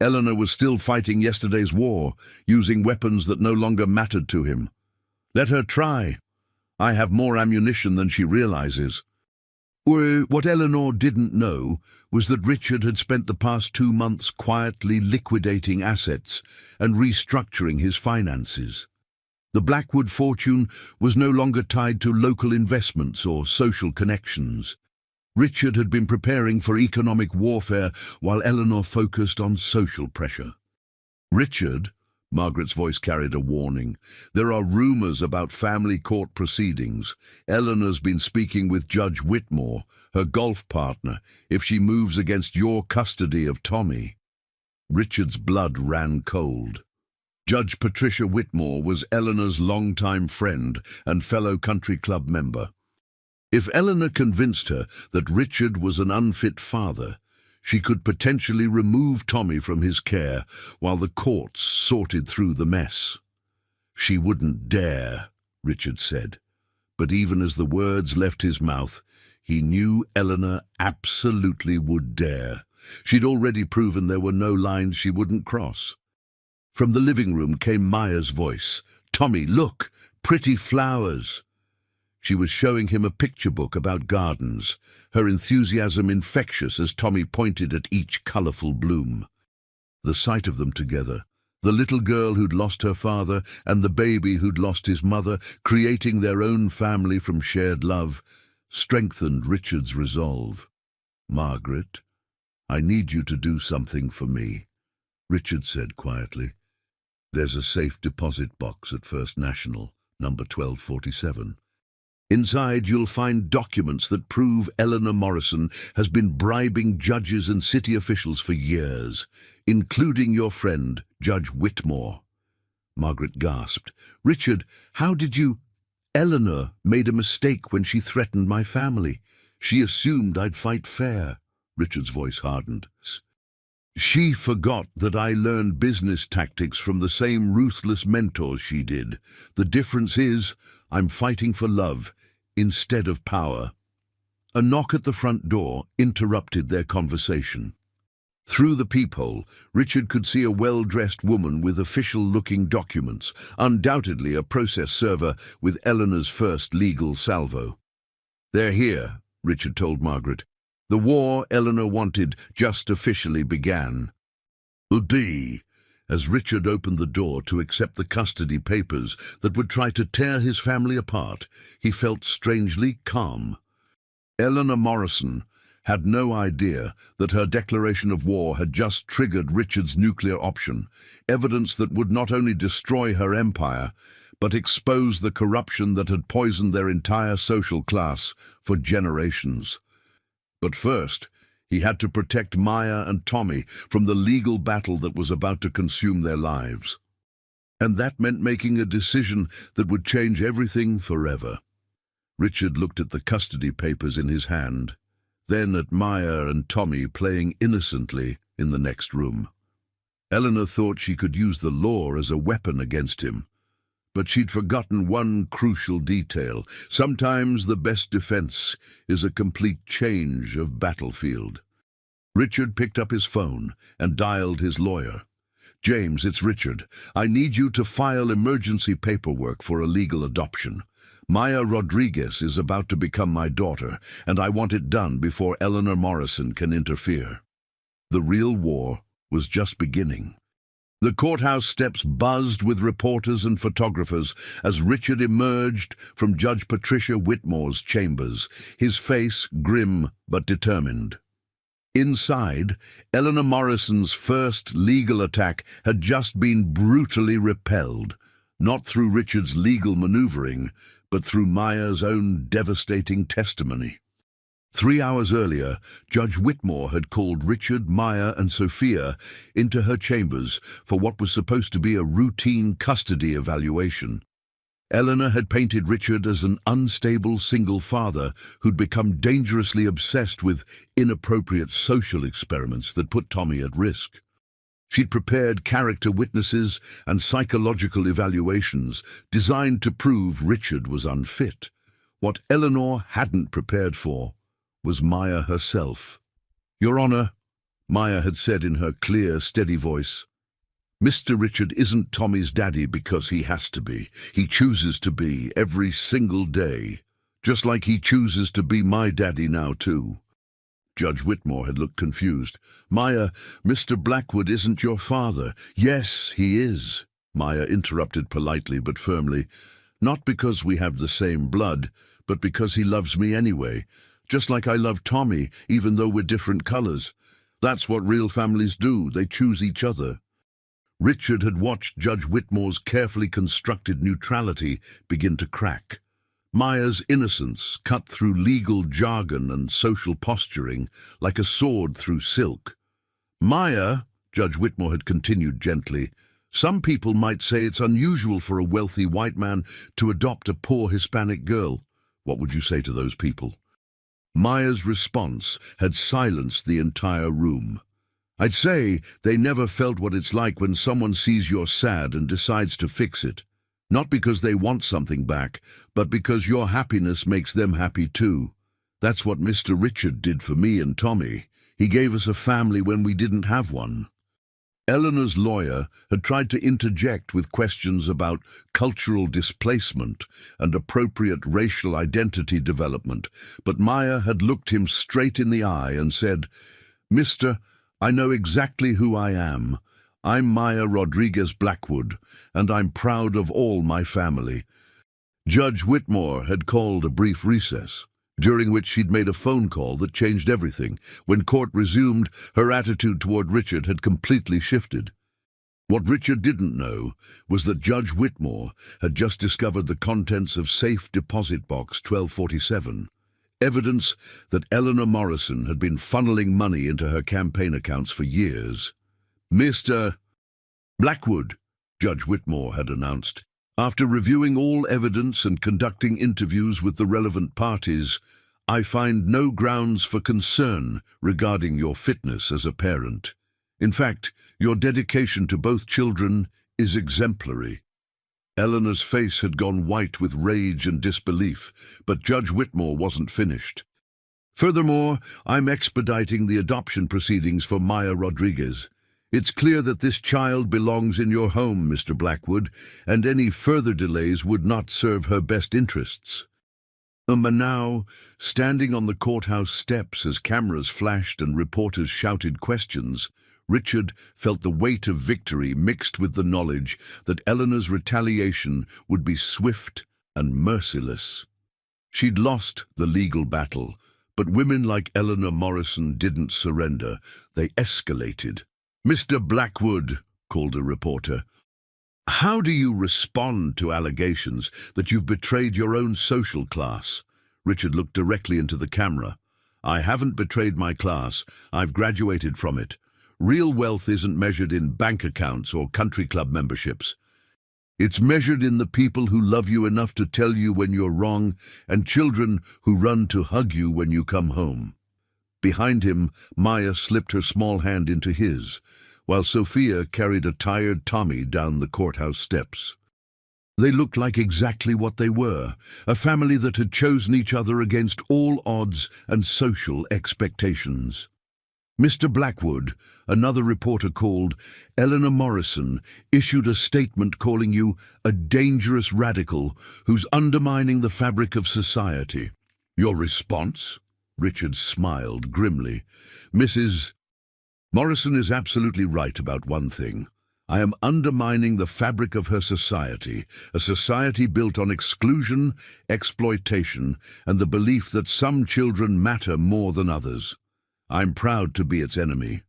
A: Eleanor was still fighting yesterday's war, using weapons that no longer mattered to him. "Let her try. I have more ammunition than she realizes." What Eleanor didn't know was that Richard had spent the past 2 months quietly liquidating assets and restructuring his finances. The Blackwood fortune was no longer tied to local investments or social connections. Richard had been preparing for economic warfare while Eleanor focused on social pressure. "Richard," Margaret's voice carried a warning, "there are rumors about family court proceedings. Eleanor's been speaking with Judge Whitmore, her golf partner, if she moves against your custody of Tommy." Richard's blood ran cold. Judge Patricia Whitmore was Eleanor's longtime friend and fellow country club member. If Eleanor convinced her that Richard was an unfit father, she could potentially remove Tommy from his care while the courts sorted through the mess. "She wouldn't dare," Richard said. But even as the words left his mouth, he knew Eleanor absolutely would dare. She'd already proven there were no lines she wouldn't cross. From the living room came Maya's voice. "Tommy, look! Pretty flowers!" She was showing him a picture book about gardens, her enthusiasm infectious as Tommy pointed at each colourful bloom. The sight of them together, the little girl who'd lost her father and the baby who'd lost his mother, creating their own family from shared love, strengthened Richard's resolve. "Margaret, I need you to do something for me," Richard said quietly. "There's a safe deposit box at First National, number 1247. Inside you'll find documents that prove Eleanor Morrison has been bribing judges and city officials for years, including your friend, Judge Whitmore." Margaret gasped. "Richard, how did you—" "Eleanor made a mistake when she threatened my family. She assumed I'd fight fair." Richard's voice hardened. "She forgot that I learned business tactics from the same ruthless mentors she did. The difference is, I'm fighting for love instead of power." A knock at the front door interrupted their conversation. Through the peephole, Richard could see a well-dressed woman with official-looking documents, undoubtedly a process server with Eleanor's first legal salvo. "They're here," Richard told Margaret. "The war Eleanor wanted just officially began." "D." As Richard opened the door to accept the custody papers that would try to tear his family apart, he felt strangely calm. Eleanor Morrison had no idea that her declaration of war had just triggered Richard's nuclear option, evidence that would not only destroy her empire, but expose the corruption that had poisoned their entire social class for generations. But first, he had to protect Maya and Tommy from the legal battle that was about to consume their lives. And that meant making a decision that would change everything forever. Richard looked at the custody papers in his hand, then at Maya and Tommy playing innocently in the next room. Eleanor thought she could use the law as a weapon against him, but she'd forgotten one crucial detail. Sometimes the best defense is a complete change of battlefield. Richard picked up his phone and dialed his lawyer. "James, it's Richard. I need you to file emergency paperwork for a legal adoption. Maya Rodriguez is about to become my daughter, and I want it done before Eleanor Morrison can interfere." The real war was just beginning. The courthouse steps buzzed with reporters and photographers as Richard emerged from Judge Patricia Whitmore's chambers, his face grim but determined. Inside, Eleanor Morrison's first legal attack had just been brutally repelled, not through Richard's legal maneuvering, but through Maya's own devastating testimony. 3 hours earlier, Judge Whitmore had called Richard, Maya and Sophia into her chambers for what was supposed to be a routine custody evaluation. Eleanor had painted Richard as an unstable single father who'd become dangerously obsessed with inappropriate social experiments that put Tommy at risk. She'd prepared character witnesses and psychological evaluations designed to prove Richard was unfit. What Eleanor hadn't prepared for was Maya herself. "Your Honor," Maya had said in her clear, steady voice, "Mr. Richard isn't Tommy's daddy because he has to be. He chooses to be every single day, just like he chooses to be my daddy now too." Judge Whitmore had looked confused. "Maya, Mr. Blackwood isn't your father." "Yes, he is," Maya interrupted politely but firmly. "Not because we have the same blood, but because he loves me anyway. Just like I love Tommy, even though we're different colors. That's what real families do. They choose each other." Richard had watched Judge Whitmore's carefully constructed neutrality begin to crack. Maya's innocence cut through legal jargon and social posturing like a sword through silk. "Maya," Judge Whitmore had continued gently, "some people might say it's unusual for a wealthy white man to adopt a poor Hispanic girl. What would you say to those people?" Maya's response had silenced the entire room. "I'd say they never felt what it's like when someone sees you're sad and decides to fix it. Not because they want something back, but because your happiness makes them happy too. That's what Mr. Richard did for me and Tommy. He gave us a family when we didn't have one. Eleanor's lawyer had tried to interject with questions about cultural displacement and appropriate racial identity development, but Maya had looked him straight in the eye and said, "Mister, I know exactly who I am. I'm Maya Rodriguez Blackwood, and I'm proud of all my family." Judge Whitmore had called a brief recess, during which she'd made a phone call that changed everything. When court resumed, her attitude toward Richard had completely shifted. What Richard didn't know was that Judge Whitmore had just discovered the contents of safe deposit box 1247, evidence that Eleanor Morrison had been funneling money into her campaign accounts for years. "Mr. Blackwood," Judge Whitmore had announced, "after reviewing all evidence and conducting interviews with the relevant parties, I find no grounds for concern regarding your fitness as a parent. In fact, your dedication to both children is exemplary." Eleanor's face had gone white with rage and disbelief, but Judge Whitmore wasn't finished. "Furthermore, I'm expediting the adoption proceedings for Maya Rodriguez. It's clear that this child belongs in your home, Mr. Blackwood, and any further delays would not serve her best interests." And now, standing on the courthouse steps as cameras flashed and reporters shouted questions, Richard felt the weight of victory mixed with the knowledge that Eleanor's retaliation would be swift and merciless. She'd lost the legal battle, but women like Eleanor Morrison didn't surrender. They escalated. "Mr. Blackwood," called a reporter, "how do you respond to allegations that you've betrayed your own social class?" Richard looked directly into the camera. "I haven't betrayed my class. I've graduated from it. Real wealth isn't measured in bank accounts or country club memberships. It's measured in the people who love you enough to tell you when you're wrong and children who run to hug you when you come home." Behind him, Maya slipped her small hand into his, while Sophia carried a tired Tommy down the courthouse steps. They looked like exactly what they were, a family that had chosen each other against all odds and social expectations. "Mr. Blackwood," another reporter called, "Eleanor Morrison issued a statement calling you a dangerous radical who's undermining the fabric of society. Your response?" Richard smiled grimly. "Mrs. Morrison is absolutely right about one thing. I am undermining the fabric of her society, a society built on exclusion, exploitation, and the belief that some children matter more than others. I'm proud to be its enemy."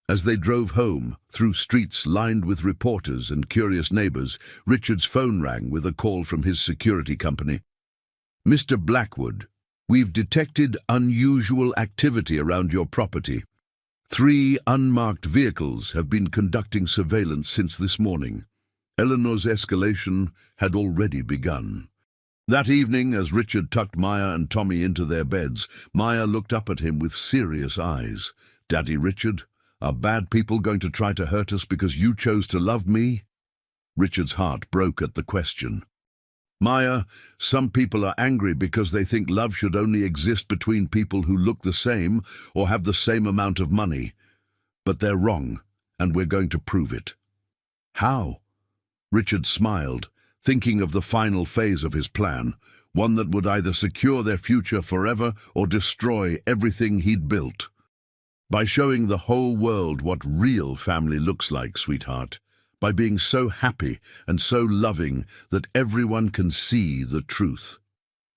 A: As they drove home, through streets lined with reporters and curious neighbors, Richard's phone rang with a call from his security company. "Mr. Blackwood, we've detected unusual activity around your property. 3 unmarked vehicles have been conducting surveillance since this morning." Eleanor's escalation had already begun. That evening, as Richard tucked Maya and Tommy into their beds, Maya looked up at him with serious eyes. "Daddy Richard, are bad people going to try to hurt us because you chose to love me?" Richard's heart broke at the question. "Maya, some people are angry because they think love should only exist between people who look the same or have the same amount of money. But they're wrong, and we're going to prove it." "How?" Richard smiled, thinking of the final phase of his plan, one that would either secure their future forever or destroy everything he'd built. "By showing the whole world what real family looks like, sweetheart. By being so happy and so loving that everyone can see the truth."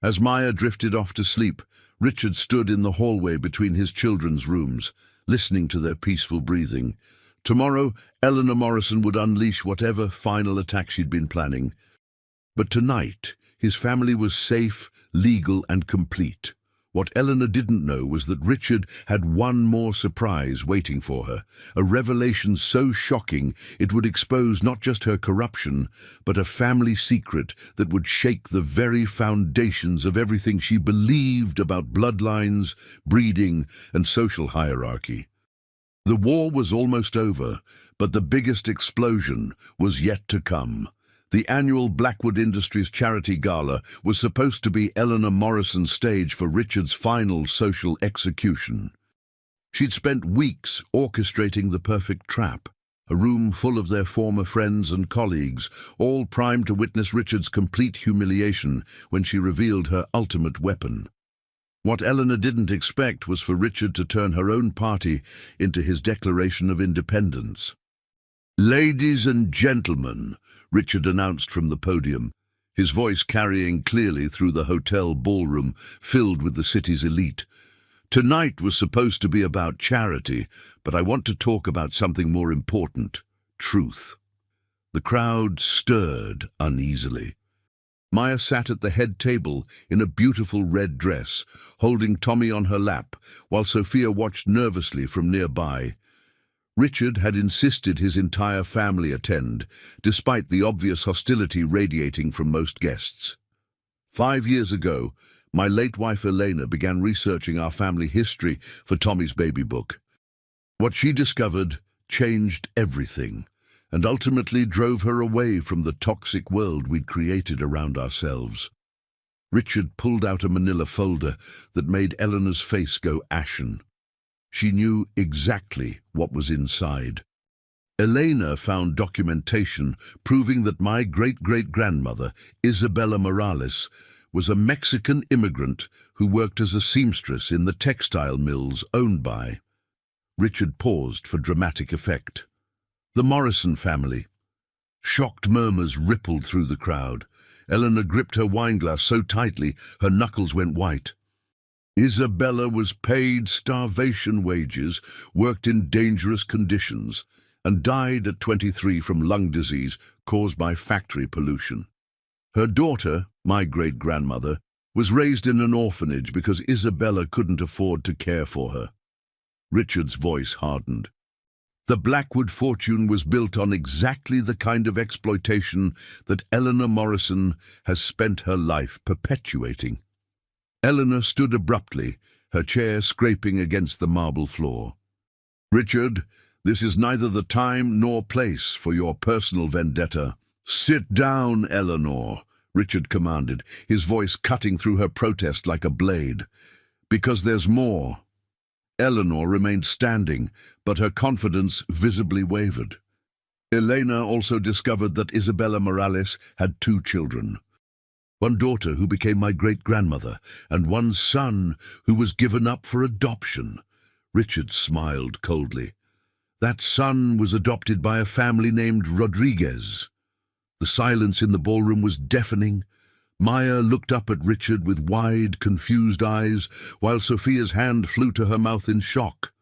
A: As Maya drifted off to sleep, Richard stood in the hallway between his children's rooms, listening to their peaceful breathing. Tomorrow, Eleanor Morrison would unleash whatever final attack she'd been planning. But tonight, his family was safe, legal, and complete. What Eleanor didn't know was that Richard had one more surprise waiting for her, a revelation so shocking it would expose not just her corruption, but a family secret that would shake the very foundations of everything she believed about bloodlines, breeding, and social hierarchy. The war was almost over, but the biggest explosion was yet to come. The annual Blackwood Industries Charity Gala was supposed to be Eleanor Morrison's stage for Richard's final social execution. She'd spent weeks orchestrating the perfect trap, a room full of their former friends and colleagues, all primed to witness Richard's complete humiliation when she revealed her ultimate weapon. What Eleanor didn't expect was for Richard to turn her own party into his declaration of independence. "Ladies and gentlemen," Richard announced from the podium, his voice carrying clearly through the hotel ballroom filled with the city's elite. "Tonight was supposed to be about charity, but I want to talk about something more important: truth." The crowd stirred uneasily. Maya sat at the head table in a beautiful red dress, holding Tommy on her lap, while Sophia watched nervously from nearby. Richard had insisted his entire family attend, despite the obvious hostility radiating from most guests. 5 years ago, my late wife Elena began researching our family history for Tommy's baby book. What she discovered changed everything, and ultimately drove her away from the toxic world we'd created around ourselves. Richard pulled out a manila folder that made Eleanor's face go ashen. She knew exactly what was inside. Elena found documentation proving that my great-great-grandmother, Isabella Morales, was a Mexican immigrant who worked as a seamstress in the textile mills owned by. Richard paused for dramatic effect. The Morrison family. Shocked murmurs rippled through the crowd. Eleanor gripped her wineglass so tightly her knuckles went white. Isabella was paid starvation wages, worked in dangerous conditions, and died at 23 from lung disease caused by factory pollution. Her daughter, my great-grandmother, was raised in an orphanage because Isabella couldn't afford to care for her. Richard's voice hardened. The Blackwood fortune was built on exactly the kind of exploitation that Eleanor Morrison has spent her life perpetuating. Eleanor stood abruptly, her chair scraping against the marble floor. "Richard, this is neither the time nor place for your personal vendetta." "Sit down, Eleanor," Richard commanded, his voice cutting through her protest like a blade. "Because there's more." Eleanor remained standing, but her confidence visibly wavered. Elena also discovered that Isabella Morales had 2 children. One daughter who became my great-grandmother, and one son who was given up for adoption. Richard smiled coldly. That son was adopted by a family named Rodriguez. The silence in the ballroom was deafening. Maya looked up at Richard with wide, confused eyes, while Sophia's hand flew to her mouth in shock.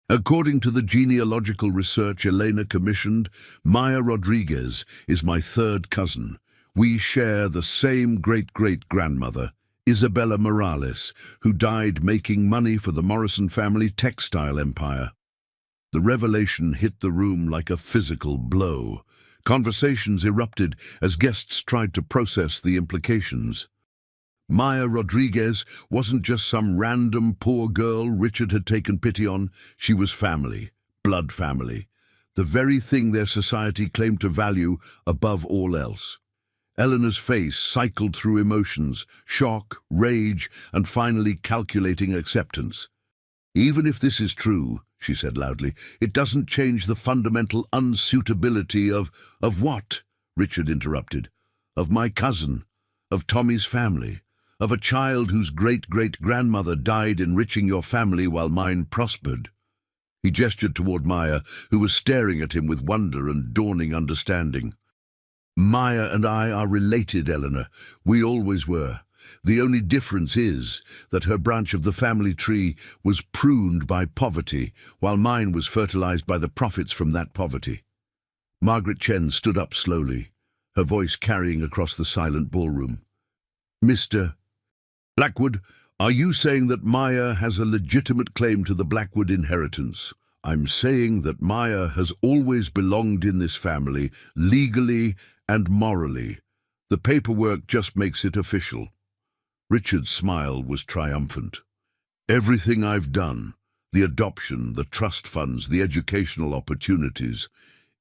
A: According to the genealogical research Elena commissioned, Maya Rodriguez is my 3rd cousin. We share the same great-great-grandmother, Isabella Morales, who died making money for the Morrison family textile empire. The revelation hit the room like a physical blow. Conversations erupted as guests tried to process the implications. Maya Rodriguez wasn't just some random poor girl Richard had taken pity on. She was family, blood family, the very thing their society claimed to value above all else. Eleanor's face cycled through emotions, shock, rage, and finally calculating acceptance. "Even if this is true," she said loudly, "it doesn't change the fundamental unsuitability of what?" Richard interrupted. "Of my cousin, of Tommy's family, of a child whose great-great-grandmother died enriching your family while mine prospered." He gestured toward Maya, who was staring at him with wonder and dawning understanding. "Maya and I are related, Eleanor. We always were. The only difference is that her branch of the family tree was pruned by poverty, while mine was fertilized by the profits from that poverty." Margaret Chen stood up slowly, her voice carrying across the silent ballroom. "Mr. Blackwood, are you saying that Maya has a legitimate claim to the Blackwood inheritance?" "I'm saying that Maya has always belonged in this family, legally and morally. The paperwork just makes it official." Richard's smile was triumphant. "Everything I've done, the adoption, the trust funds, the educational opportunities,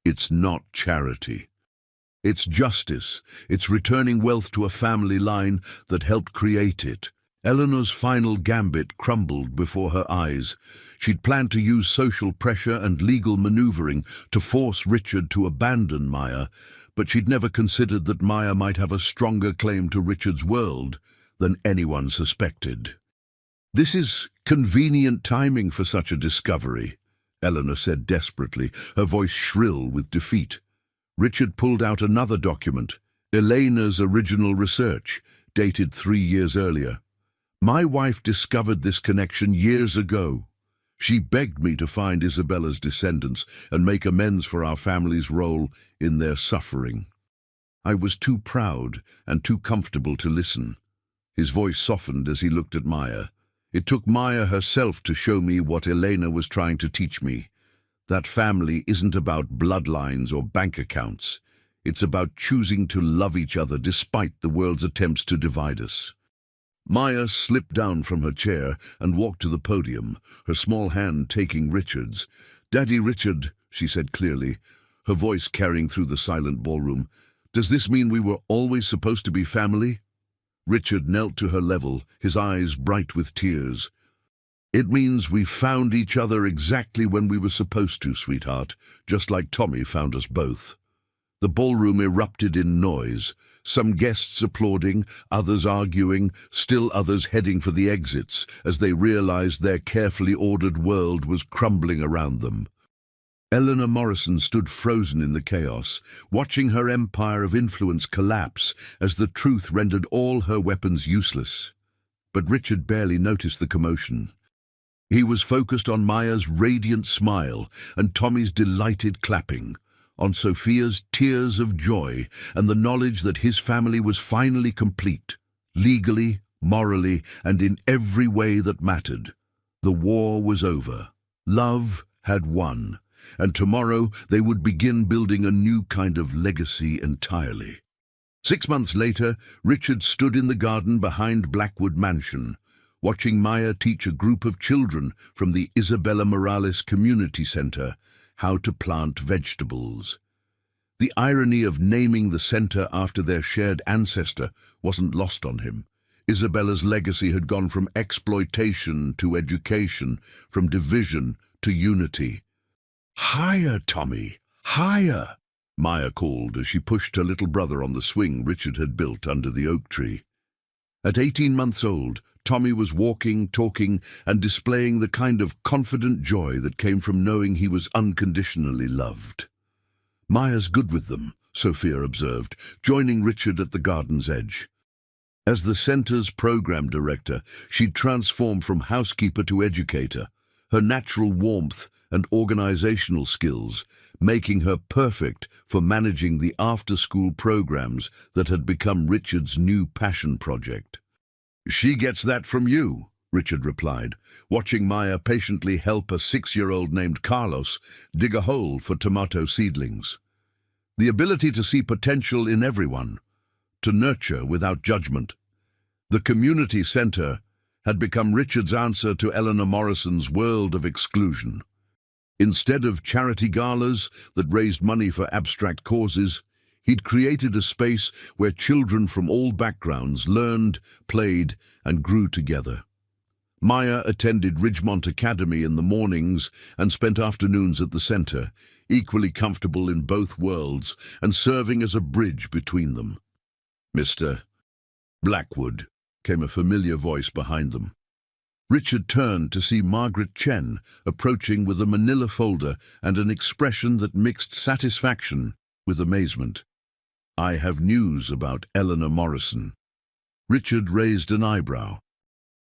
A: it's not charity. It's justice. It's returning wealth to a family line that helped create it. Eleanor's final gambit crumbled before her eyes. She'd planned to use social pressure and legal maneuvering to force Richard to abandon Maya, but she'd never considered that Maya might have a stronger claim to Richard's world than anyone suspected. "This is convenient timing for such a discovery," Eleanor said desperately, her voice shrill with defeat. Richard pulled out another document, Elena's original research, dated 3 years earlier. "My wife discovered this connection years ago. She begged me to find Isabella's descendants and make amends for our family's role in their suffering. I was too proud and too comfortable to listen." His voice softened as he looked at Maya. "It took Maya herself to show me what Elena was trying to teach me. That family isn't about bloodlines or bank accounts. It's about choosing to love each other despite the world's attempts to divide us." Maya slipped down from her chair and walked to the podium, her small hand taking Richard's. "Daddy Richard," she said clearly, her voice carrying through the silent ballroom, "does this mean we were always supposed to be family?" Richard knelt to her level, his eyes bright with tears. "It means we found each other exactly when we were supposed to, sweetheart, just like Tommy found us both." The ballroom erupted in noise, some guests applauding, others arguing, still others heading for the exits as they realized their carefully ordered world was crumbling around them. Eleanor Morrison stood frozen in the chaos, watching her empire of influence collapse as the truth rendered all her weapons useless. But Richard barely noticed the commotion. He was focused on Maya's radiant smile and Tommy's delighted clapping, on Sophia's tears of joy and the knowledge that his family was finally complete, legally, morally, and in every way that mattered. The war was over. Love had won, and tomorrow they would begin building a new kind of legacy entirely. 6 months later, Richard stood in the garden behind Blackwood Mansion, watching Maya teach a group of children from the Isabella Morales Community Center how to plant vegetables. The irony of naming the center after their shared ancestor wasn't lost on him. Isabella's legacy had gone from exploitation to education, from division to unity. "Higher, Tommy, higher!" Maya called as she pushed her little brother on the swing Richard had built under the oak tree. At 18 months old, Tommy was walking, talking, and displaying the kind of confident joy that came from knowing he was unconditionally loved. "Maya's good with them," Sophia observed, joining Richard at the garden's edge. As the center's program director, she'd transformed from housekeeper to educator, her natural warmth and organizational skills making her perfect for managing the after-school programs that had become Richard's new passion project. "She gets that from you," Richard replied, watching Maya patiently help a 6-year-old named Carlos dig a hole for tomato seedlings. The ability to see potential in everyone, to nurture without judgment. The community center had become Richard's answer to Eleanor Morrison's world of exclusion. Instead of charity galas that raised money for abstract causes, he'd created a space where children from all backgrounds learned, played, and grew together. Maya attended Ridgemont Academy in the mornings and spent afternoons at the center, equally comfortable in both worlds and serving as a bridge between them. "Mr. Blackwood," came a familiar voice behind them. Richard turned to see Margaret Chen approaching with a manila folder and an expression that mixed satisfaction with amazement. "I have news about Eleanor Morrison." Richard raised an eyebrow.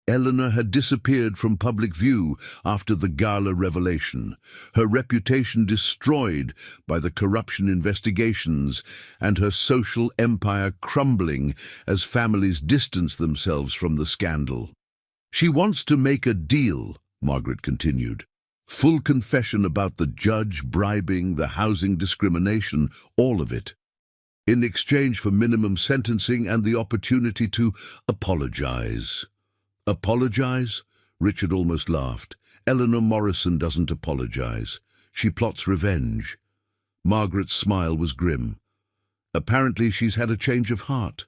A: Eleanor had disappeared from public view after the gala revelation, her reputation destroyed by the corruption investigations and her social empire crumbling as families distanced themselves from the scandal. "She wants to make a deal," Margaret continued. "Full confession about the judge bribing, the housing discrimination, all of it. In exchange for minimum sentencing and the opportunity to apologize." "Apologize?" Richard almost laughed. "Eleanor Morrison doesn't apologize. She plots revenge." Margaret's smile was grim. Apparently she's had a change of heart.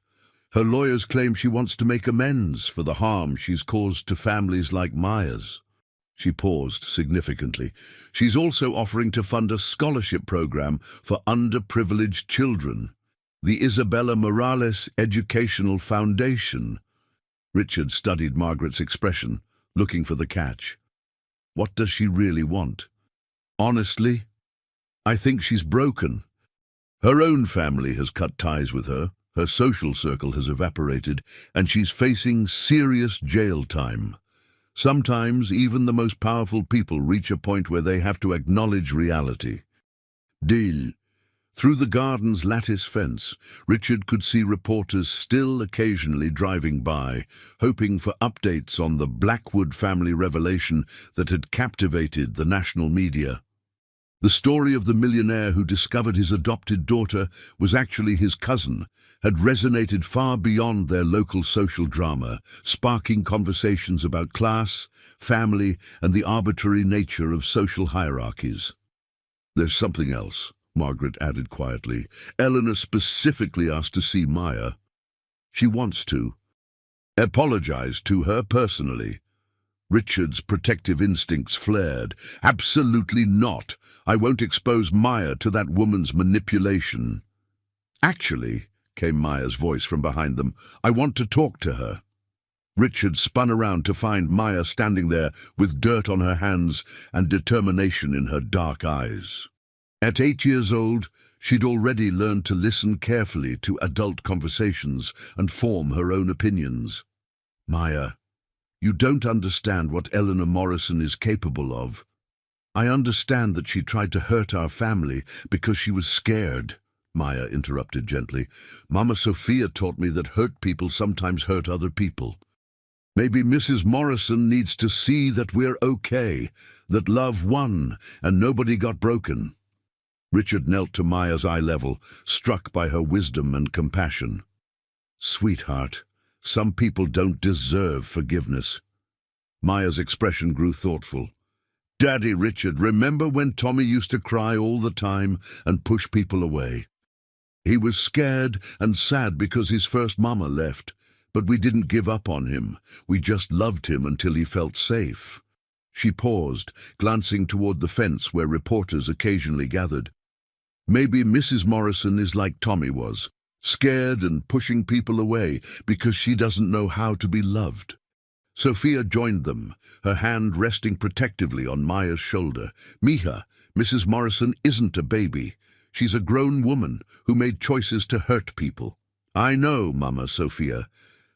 A: Her lawyers claim she wants to make amends for the harm she's caused to families like Maya's. She paused significantly. She's also offering to fund a scholarship program for underprivileged children. The Isabella Morales Educational Foundation. Richard studied Margaret's expression, looking for the catch. What does she really want? Honestly, I think she's broken. Her own family has cut ties with her, her social circle has evaporated, and she's facing serious jail time. Sometimes even the most powerful people reach a point where they have to acknowledge reality. Deal. Through the garden's lattice fence, Richard could see reporters still occasionally driving by, hoping for updates on the Blackwood family revelation that had captivated the national media. The story of the millionaire who discovered his adopted daughter was actually his cousin had resonated far beyond their local social drama, sparking conversations about class, family, and the arbitrary nature of social hierarchies. There's something else, Margaret added quietly. Eleanor specifically asked to see Maya. She wants to. Apologize to her personally. Richard's protective instincts flared. Absolutely not. I won't expose Maya to that woman's manipulation. Actually, came Maya's voice from behind them, I want to talk to her. Richard spun around to find Maya standing there with dirt on her hands and determination in her dark eyes. At 8 years old, she'd already learned to listen carefully to adult conversations and form her own opinions. Maya, you don't understand what Eleanor Morrison is capable of. I understand that she tried to hurt our family because she was scared, Maya interrupted gently. Mama Sophia taught me that hurt people sometimes hurt other people. Maybe Mrs. Morrison needs to see that we're okay, that love won and nobody got broken. Richard knelt to Maya's eye level, struck by her wisdom and compassion. Sweetheart, some people don't deserve forgiveness. Maya's expression grew thoughtful. Daddy Richard, remember when Tommy used to cry all the time and push people away? He was scared and sad because his first mama left, but we didn't give up on him. We just loved him until he felt safe. She paused, glancing toward the fence where reporters occasionally gathered. Maybe Mrs. Morrison is like Tommy was, scared and pushing people away because she doesn't know how to be loved. Sophia joined them, her hand resting protectively on Maya's shoulder. Mija, Mrs. Morrison isn't a baby. She's a grown woman who made choices to hurt people. I know, Mama Sophia,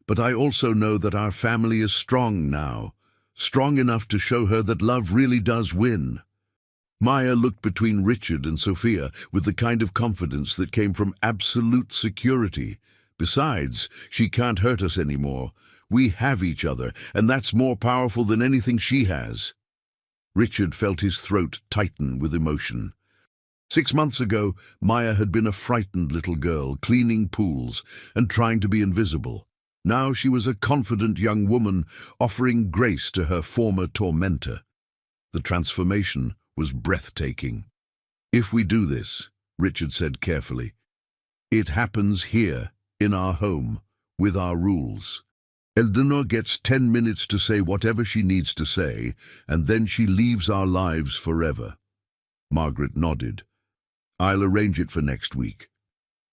A: but I also know that our family is strong now, strong enough to show her that love really does win. Maya looked between Richard and Sophia with the kind of confidence that came from absolute security. Besides, she can't hurt us anymore. We have each other, and that's more powerful than anything she has. Richard felt his throat tighten with emotion. 6 months ago, Maya had been a frightened little girl, cleaning pools and trying to be invisible. Now she was a confident young woman, offering grace to her former tormentor. The transformation was breathtaking. If we do this, Richard said carefully, it happens here, in our home, with our rules. Eleanor gets 10 minutes to say whatever she needs to say, and then she leaves our lives forever. Margaret nodded. I'll arrange it for next week.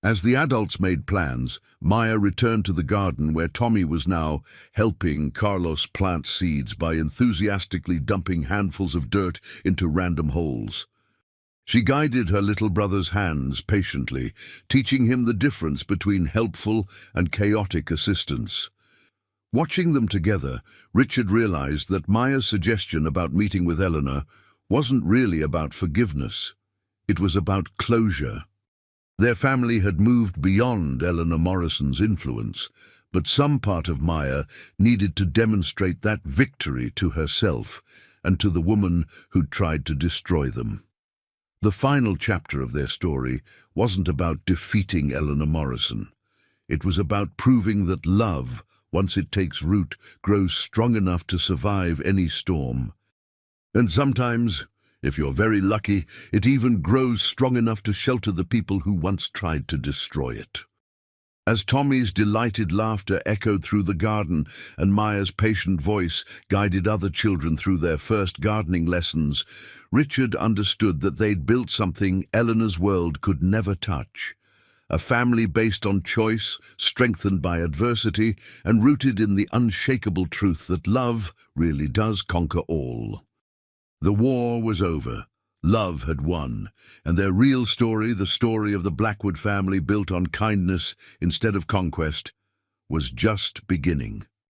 A: As the adults made plans, Maya returned to the garden where Tommy was now helping Carlos plant seeds by enthusiastically dumping handfuls of dirt into random holes. She guided her little brother's hands patiently, teaching him the difference between helpful and chaotic assistance. Watching them together, Richard realized that Maya's suggestion about meeting with Eleanor wasn't really about forgiveness. It was about closure. Their family had moved beyond Eleanor Morrison's influence, but some part of Maya needed to demonstrate that victory to herself and to the woman who'd tried to destroy them. The final chapter of their story wasn't about defeating Eleanor Morrison. It was about proving that love, once it takes root, grows strong enough to survive any storm. And sometimes If you're very lucky, it even grows strong enough to shelter the people who once tried to destroy it. As Tommy's delighted laughter echoed through the garden and Maya's patient voice guided other children through their first gardening lessons, Richard understood that they'd built something Eleanor's world could never touch. A family based on choice, strengthened by adversity, and rooted in the unshakable truth that love really does conquer all. The war was over. Love had won, and their real story, the story of the Blackwood family built on kindness instead of conquest, was just beginning.